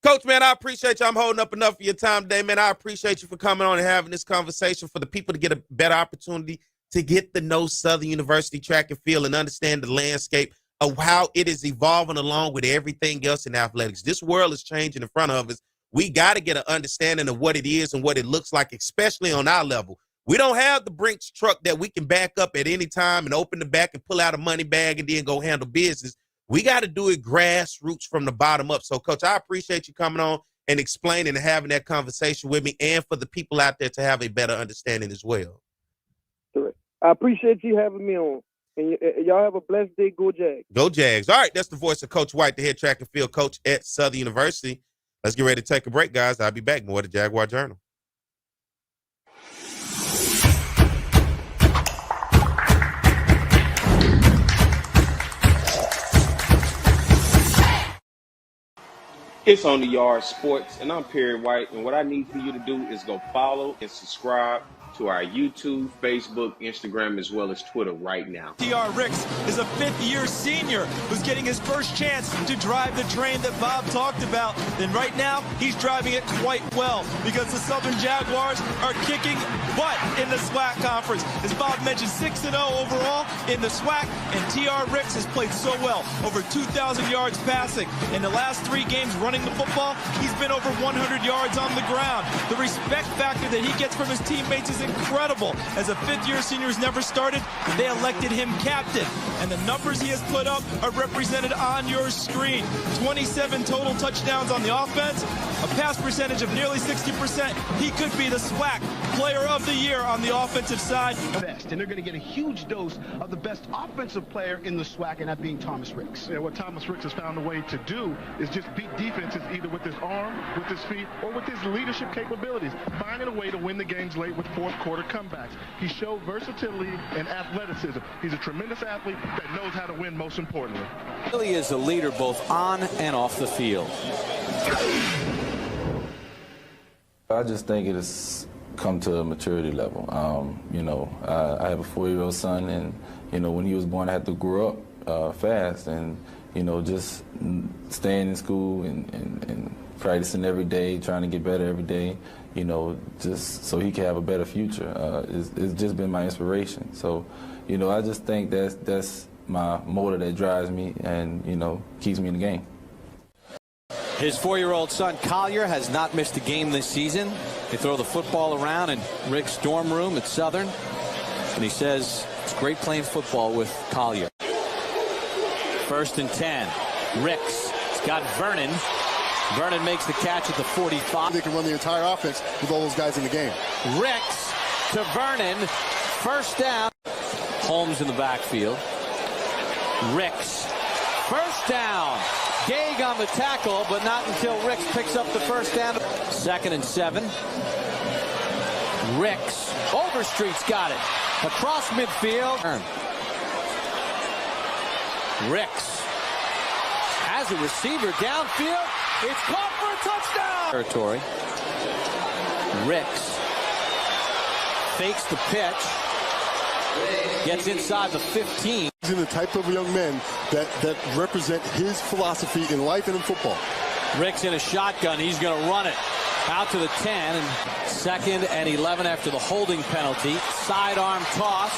Coach, man, I appreciate you. I'm holding up enough of your time today, man. I appreciate you for coming on and having this conversation, for the people to get a better opportunity to get to know Southern University track and field and understand the landscape of how it is evolving along with everything else in athletics. This world is changing in front of us. We got to get an understanding of what it is and what it looks like, especially on our level. We don't have the Brinks truck that we can back up at any time and open the back and pull out a money bag and then go handle business. We got to do it grassroots from the bottom up. So, Coach, I appreciate you coming on and explaining and having that conversation with me, and for the people out there to have a better understanding as well. Correct. I appreciate you having me on. And y'all have a blessed day. Go Jags. Go Jags. All right, that's the voice of Coach White, the head track and field coach at Southern University. Let's get ready to take a break, guys. I'll be back. More to Jaguar Journal. It's On the Yard Sports, and I'm Perry White, and what I need for you to do is go follow and subscribe to our YouTube, Facebook, Instagram, as well as Twitter right now. T.R. Ricks is a fifth-year senior who's getting his first chance to drive the train that Bob talked about. And right now, he's driving it quite well, because the Southern Jaguars are kicking butt in the SWAC conference. As Bob mentioned, 6-0 overall in the SWAC, and T.R. Ricks has played so well. Over 2,000 yards passing. In the last 3 games running the football, he's been over 100 yards on the ground. The respect factor that he gets from his teammates is incredible. As a fifth-year senior who's never started, they elected him captain. And the numbers he has put up are represented on your screen. 27 total touchdowns on the offense, a pass percentage of nearly 60%. He could be the SWAC Player of the Year on the offensive side. Best, and they're going to get a huge dose of the best offensive player in the SWAC, and that being Thomas Ricks. Yeah, what Thomas Ricks has found a way to do is just beat defenses either with his arm, with his feet, or with his leadership capabilities, finding a way to win the games late with fourth-quarter comebacks. He showed versatility and athleticism. He's a tremendous athlete that knows how to win, most importantly. He really is a leader both on and off the field. I just think it has come to a maturity level. You know, I have a 4-year-old son, and, you know, when he was born, I had to grow up fast, and just staying in school and practicing every day, trying to get better every day, just so he can have a better future. It's just been my inspiration. So, I just think that's my motor that drives me and, keeps me in the game. His 4-year-old son, Collier, has not missed a game this season. They throw the football around in Rick's dorm room at Southern, and he says it's great playing football with Collier. 1st and 10. Ricks. He's got Vernon. Vernon makes the catch at the 45. They can run the entire offense with all those guys in the game. Ricks to Vernon. 1st down. Holmes in the backfield. Ricks. 1st down. Gage on the tackle, but not until Ricks picks up the 1st down. 2nd and 7. Ricks. Overstreet's got it. Across midfield. Ricks has a receiver downfield. It's caught for a touchdown. Territory. Ricks fakes the pitch. Gets inside the 15. He's in the type of young men that represent his philosophy in life and in football. Ricks in a shotgun. He's going to run it out to the 10. And 2nd and 11 after the holding penalty. Sidearm toss.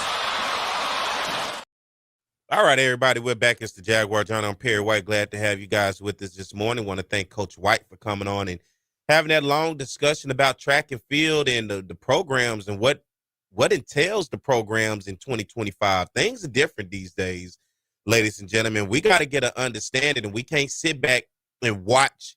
All right, everybody, we're back. It's the Jaguar Journal. I'm Perry White. Glad to have you guys with us this morning. Want to thank Coach White for coming on and having that long discussion about track and field and the programs and what entails the programs in 2025. Things are different these days, ladies and gentlemen. We got to get an understanding, and we can't sit back and watch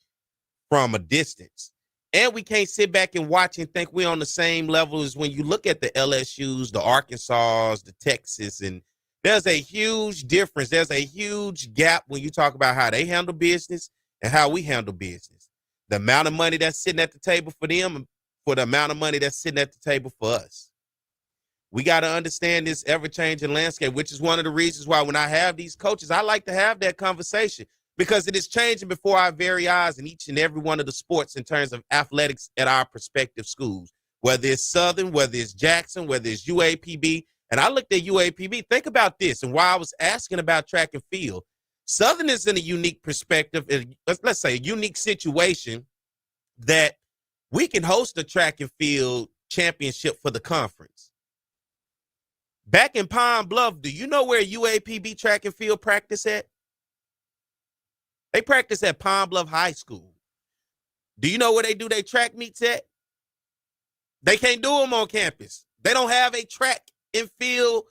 from a distance. And we can't sit back and watch and think we're on the same level as when you look at the LSUs, the Arkansas, the Texas, and there's a huge difference. There's a huge gap when you talk about how they handle business and how we handle business. The amount of money that's sitting at the table for them for the amount of money that's sitting at the table for us. We got to understand this ever-changing landscape, which is one of the reasons why when I have these coaches, I like to have that conversation because it is changing before our very eyes in each and every one of the sports in terms of athletics at our prospective schools, whether it's Southern, whether it's Jackson, whether it's UAPB. And I looked at UAPB. Think about this. And while I was asking about track and field, Southern is in a unique perspective, let's say a unique situation that we can host a track and field championship for the conference. Back in Pine Bluff, do you know where UAPB track and field practice at? They practice at Pine Bluff High School. Do you know where they do their track meets at? They can't do them on campus. They don't have a track and field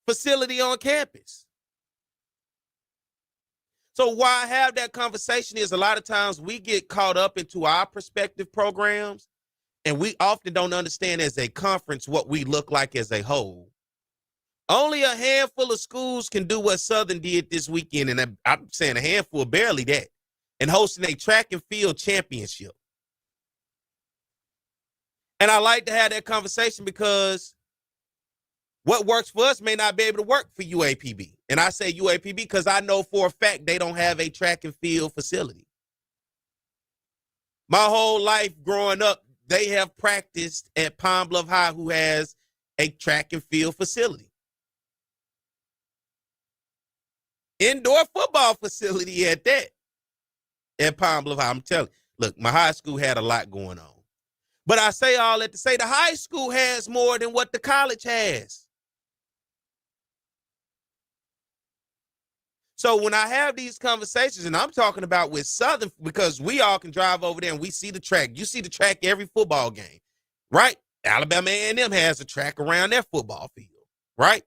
facility on campus. So why I have that conversation is a lot of times we get caught up into our prospective programs, and we often don't understand as a conference what we look like as a whole. Only a handful of schools can do what Southern did this weekend, and I'm saying a handful, barely that, and hosting a track and field championship. And I like to have that conversation because what works for us may not be able to work for UAPB. And I say UAPB because I know for a fact they don't have a track and field facility. My whole life growing up, they have practiced at Pine Bluff High, who has a track and field facility. Indoor football facility at that, at Pine Bluff High. I'm telling you, look, my high school had a lot going on. But I say all that to say the high school has more than what the college has. So when I have these conversations, and I'm talking about with Southern, because we all can drive over there and we see the track. You see the track every football game, right? Alabama A&M has a track around their football field, right?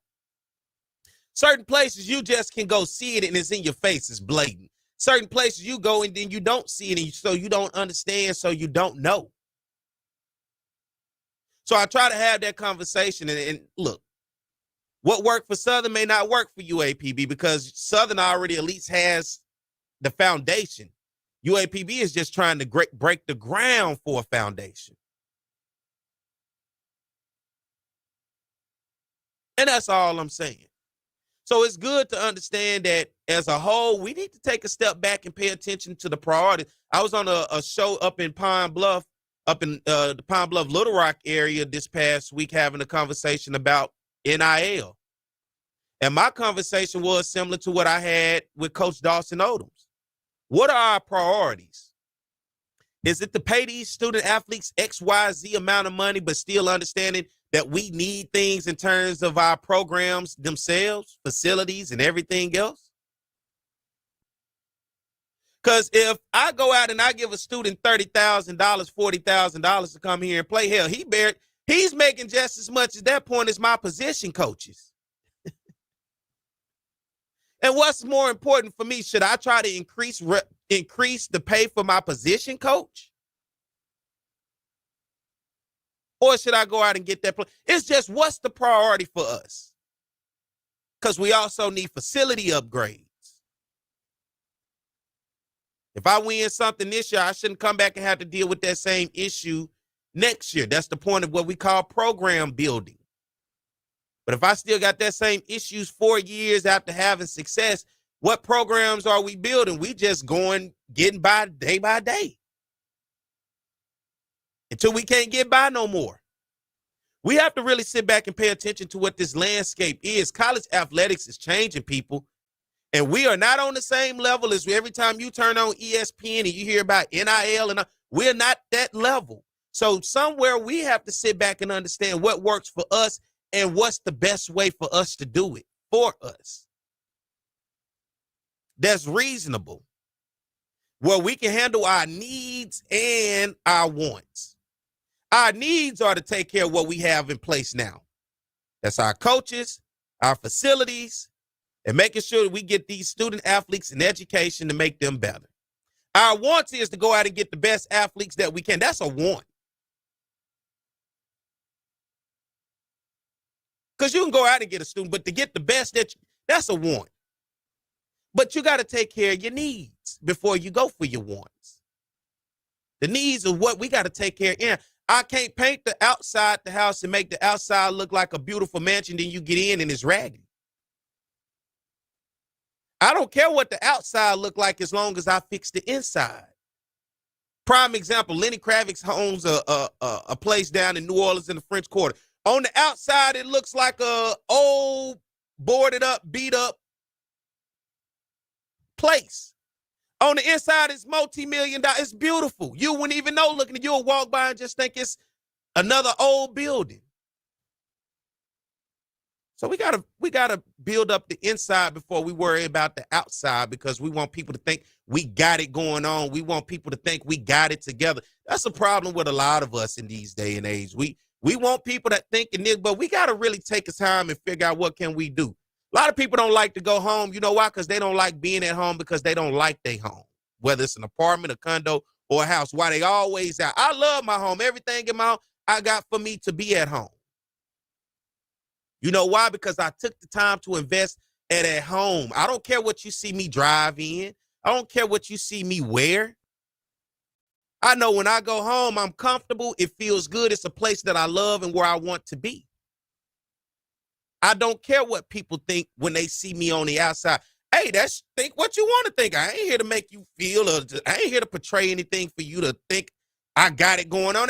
Certain places you just can go see it and it's in your face. It's blatant. Certain places you go and then you don't see it, and so you don't understand, so you don't know. So I try to have that conversation, and look, what worked for Southern may not work for UAPB because Southern already at least has the foundation. UAPB is just trying to break the ground for a foundation. And that's all I'm saying. So it's good to understand that as a whole, we need to take a step back and pay attention to the priorities. I was on a show up in Pine Bluff, the Pine Bluff, Little Rock area this past week, having a conversation about NIL. And my conversation was similar to what I had with Coach Dawson Odoms. What are our priorities? Is it to pay these student athletes XYZ amount of money, but still understanding that we need things in terms of our programs themselves, facilities, and everything else? Because if I go out and I give a student $30,000, $40,000 to come here and play, hell, he's making just as much at that point as my position coaches. And what's more important for me? Should I try to increase the pay for my position coach? Or should I go out and get that play? It's just, what's the priority for us? Because we also need facility upgrades. If I win something this year, I shouldn't come back and have to deal with that same issue next year. That's the point of what we call program building. But if I still got that same issues 4 years after having success, what programs are we building? We just getting by day until we can't get by no more. We have to really sit back and pay attention to what this landscape is. College athletics is changing, people. And we are not on the same level as every time you turn on ESPN and you hear about NIL, and we're not that level. So somewhere we have to sit back and understand what works for us and what's the best way for us to do it for us. That's reasonable, where we can handle our needs and our wants. Our needs are to take care of what we have in place now. That's our coaches, our facilities, and making sure that we get these student athletes an education to make them better. Our wants is to go out and get the best athletes that we can. That's a want. Because you can go out and get a student, but to get the best, that's a want. But you got to take care of your needs before you go for your wants. The needs are what we got to take care of. And I can't paint the outside the house and make the outside look like a beautiful mansion, then you get in and it's raggedy. I don't care what the outside look like as long as I fix the inside. Prime example, Lenny Kravitz owns a place down in New Orleans in the French Quarter. On the outside, it looks like a old, boarded up, beat up place. On the inside, it's multi-million-dollar. It's beautiful. You wouldn't even know looking at you. You'll walk by and just think it's another old building. So we gotta build up the inside before we worry about the outside, because we want people to think we got it going on. We want people to think we got it together. That's a problem with a lot of us in these day and age. We want people that think in this, but we gotta really take the time and figure out what can we do. A lot of people don't like to go home. You know why? Because they don't like being at home, because they don't like their home, whether it's an apartment, a condo, or a house. Why they always out? I love my home. Everything in my home I got for me to be at home. You know why? Because I took the time to invest at home. I don't care what you see me drive in. I don't care what you see me wear. I know when I go home, I'm comfortable. It feels good. It's a place that I love and where I want to be. I don't care what people think when they see me on the outside. Hey, think what you want to think. I ain't here to make you feel, or I ain't here to portray anything for you to think I got it going on.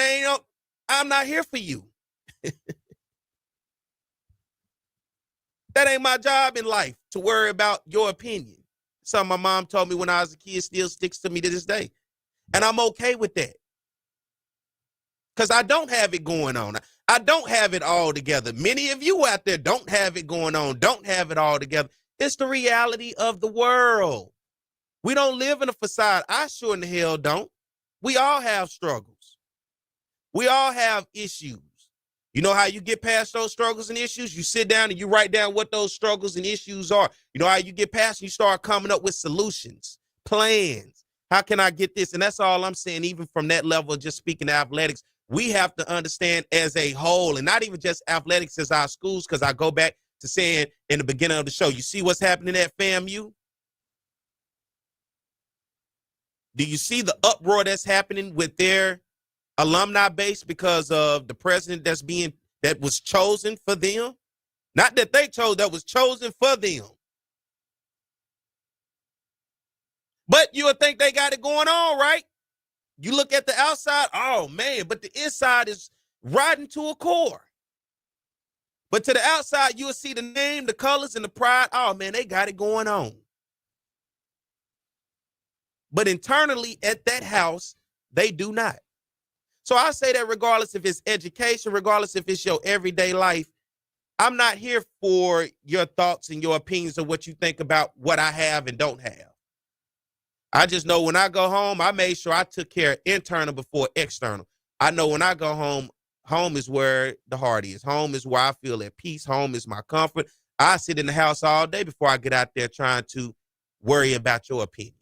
I'm not here for you. That ain't my job in life, to worry about your opinion. Something my mom told me when I was a kid still sticks to me to this day. And I'm okay with that. Because I don't have it going on. I don't have it all together. Many of you out there don't have it going on, don't have it all together. It's the reality of the world. We don't live in a facade. I sure in the hell don't. We all have struggles. We all have issues. You know how you get past those struggles and issues? You sit down and you write down what those struggles and issues are. You know how you get past and you start coming up with solutions, plans. How can I get this? And that's all I'm saying, even from that level of just speaking of athletics, we have to understand as a whole, and not even just athletics as our schools, because I go back to saying in the beginning of the show, you see what's happening at FAMU? Do you see the uproar that's happening with their alumni base because of the president that was chosen for them? Not that they chose, that was chosen for them. But you would think they got it going on, right? You look at the outside, oh man, but the inside is rotten to a core. But to the outside, you'll see the name, the colors, and the pride. Oh, man, they got it going on. But internally at that house, they do not. So I say that regardless if it's education, regardless if it's your everyday life, I'm not here for your thoughts and your opinions of what you think about what I have and don't have. I just know when I go home, I made sure I took care of internal before external. I know when I go home, home is where the heart is. Home is where I feel at peace. Home is my comfort. I sit in the house all day before I get out there trying to worry about your opinion.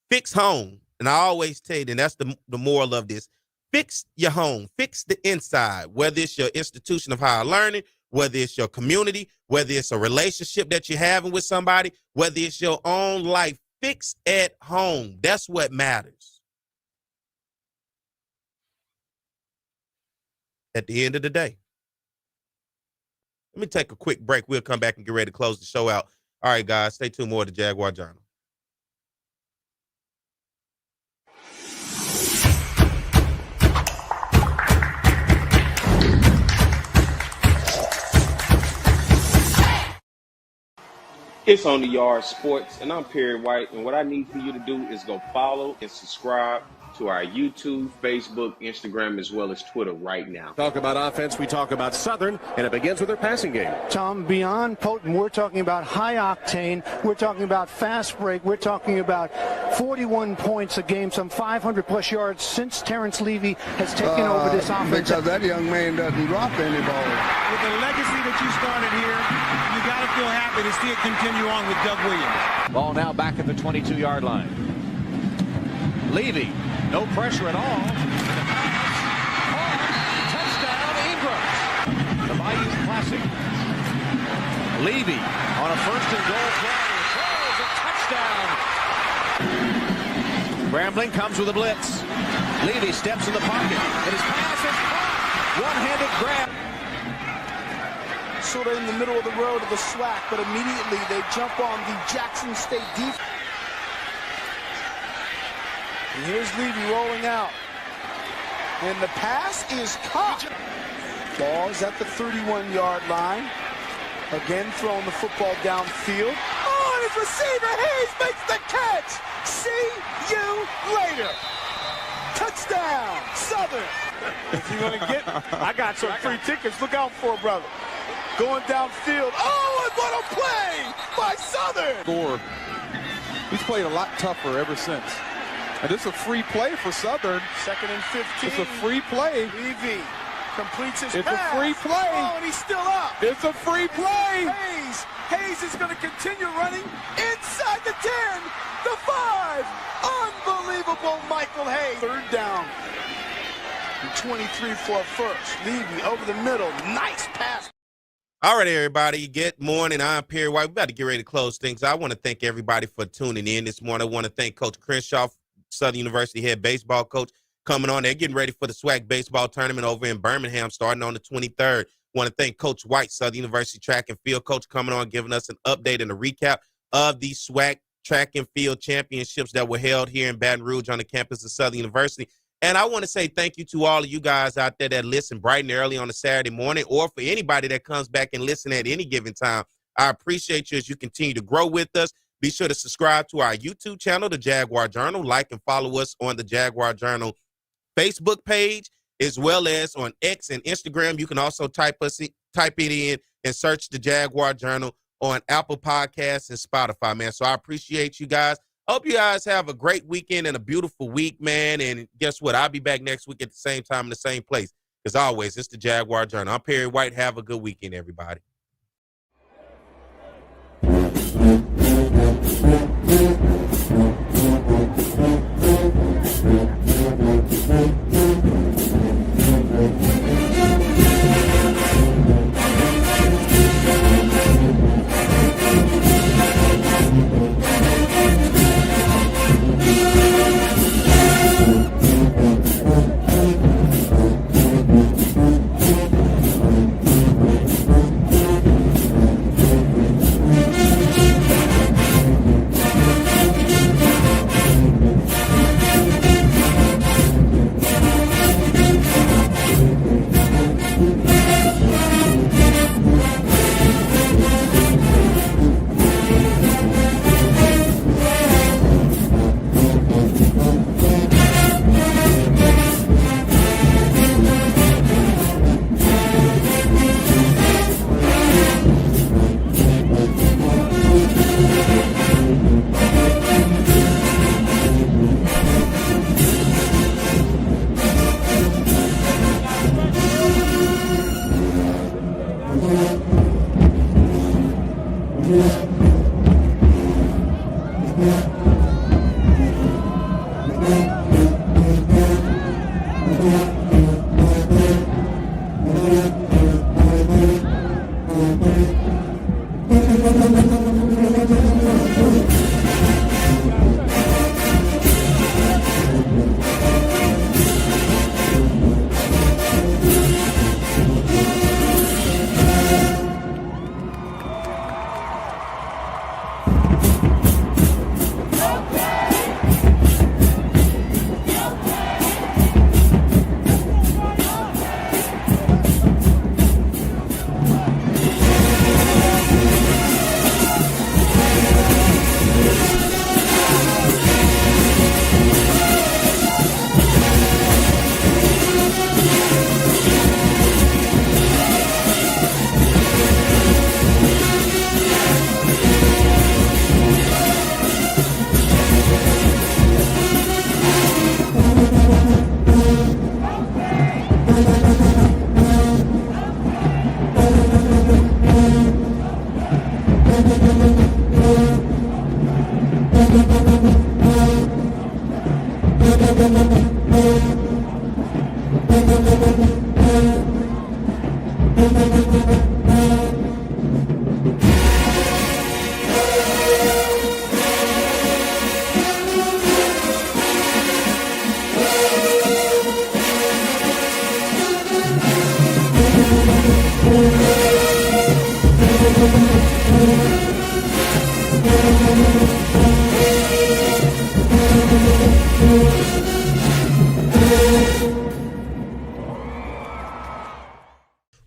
Fix home. And I always tell you, and that's the moral of this, fix your home, fix the inside, whether it's your institution of higher learning, whether it's your community, whether it's a relationship that you're having with somebody, whether it's your own life, fix at home. That's what matters. At the end of the day. Let me take a quick break. We'll come back and get ready to close the show out. All right, guys, stay tuned more to Jaguar Journal. It's On the Yard Sports, and I'm Perry White, and what I need for you to do is go follow and subscribe to our YouTube, Facebook, Instagram, as well as Twitter right now. Talk about offense, we talk about Southern, and it begins with their passing game. Tom, beyond potent, we're talking about high octane, we're talking about fast break, we're talking about 41 points a game, some 500-plus yards since Terrence Levy has taken over this offense. Because that young man doesn't drop any ball. With the legacy that you started here, you got to feel happy to see it continue on with Doug Williams. Ball now back at the 22-yard line. Levy, no pressure at all. Touchdown, Ingram. The Bayou Classic. Levy on a first and goal play. Throws a touchdown. Grambling comes with a blitz. Levy steps in the pocket, and his pass is caught. One-handed grab. Sort of in the middle of the road of the SWAC, but immediately they jump on the Jackson State defense. And here's Levy rolling out. And the pass is caught. Ball is at the 31-yard line. Again throwing the football downfield. Oh, and his receiver Hayes makes the catch. See you later. Touchdown, Southern. If you're going to get, I got some free tickets. Look out for it, brother. Going downfield. Oh, and what a play by Southern. Score. He's played a lot tougher ever since. And this is a free play for Southern. 2nd and 15. It's a free play. Levy completes his pass. It's a free play. Oh, and he's still up. It's a free play. Hayes is going to continue running inside the 10, the 5. Unbelievable, Michael Hayes. 3rd down. And 23 for a first. Levy over the middle. Nice pass. All right, everybody. Good morning. I'm Perry White. We're about to get ready to close things. I want to thank everybody for tuning in this morning. I want to thank Coach Crenshaw, Southern University head baseball coach, coming on. They're getting ready for the SWAC baseball tournament over in Birmingham starting on the 23rd. Want to thank Coach White, Southern University track and field coach, coming on, giving us an update and a recap of the SWAC track and field championships that were held here in Baton Rouge on the campus of Southern University. And I want to say thank you to all of you guys out there that listen bright and early on a Saturday morning, or for anybody that comes back and listen at any given time. I appreciate you as you continue to grow with us. Be sure to subscribe to our YouTube channel, the Jaguar Journal. Like and follow us on the Jaguar Journal Facebook page, as well as on X and Instagram. You can also type it in and search the Jaguar Journal on Apple Podcasts and Spotify, man. So I appreciate you guys. Hope you guys have a great weekend and a beautiful week, man. And guess what? I'll be back next week at the same time in the same place. As always, it's the Jaguar Journal. I'm Perry White. Have a good weekend, everybody.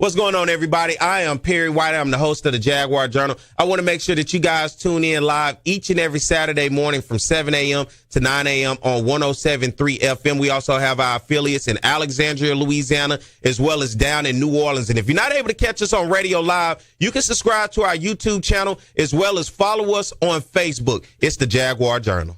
What's going on, everybody? I am Perry White. I'm the host of the Jaguar Journal. I want to make sure that you guys tune in live each and every Saturday morning from 7 a.m. to 9 a.m. on 107.3 FM. We also have our affiliates in Alexandria, Louisiana, as well as down in New Orleans. And if you're not able to catch us on radio live, you can subscribe to our YouTube channel as well as follow us on Facebook. It's the Jaguar Journal.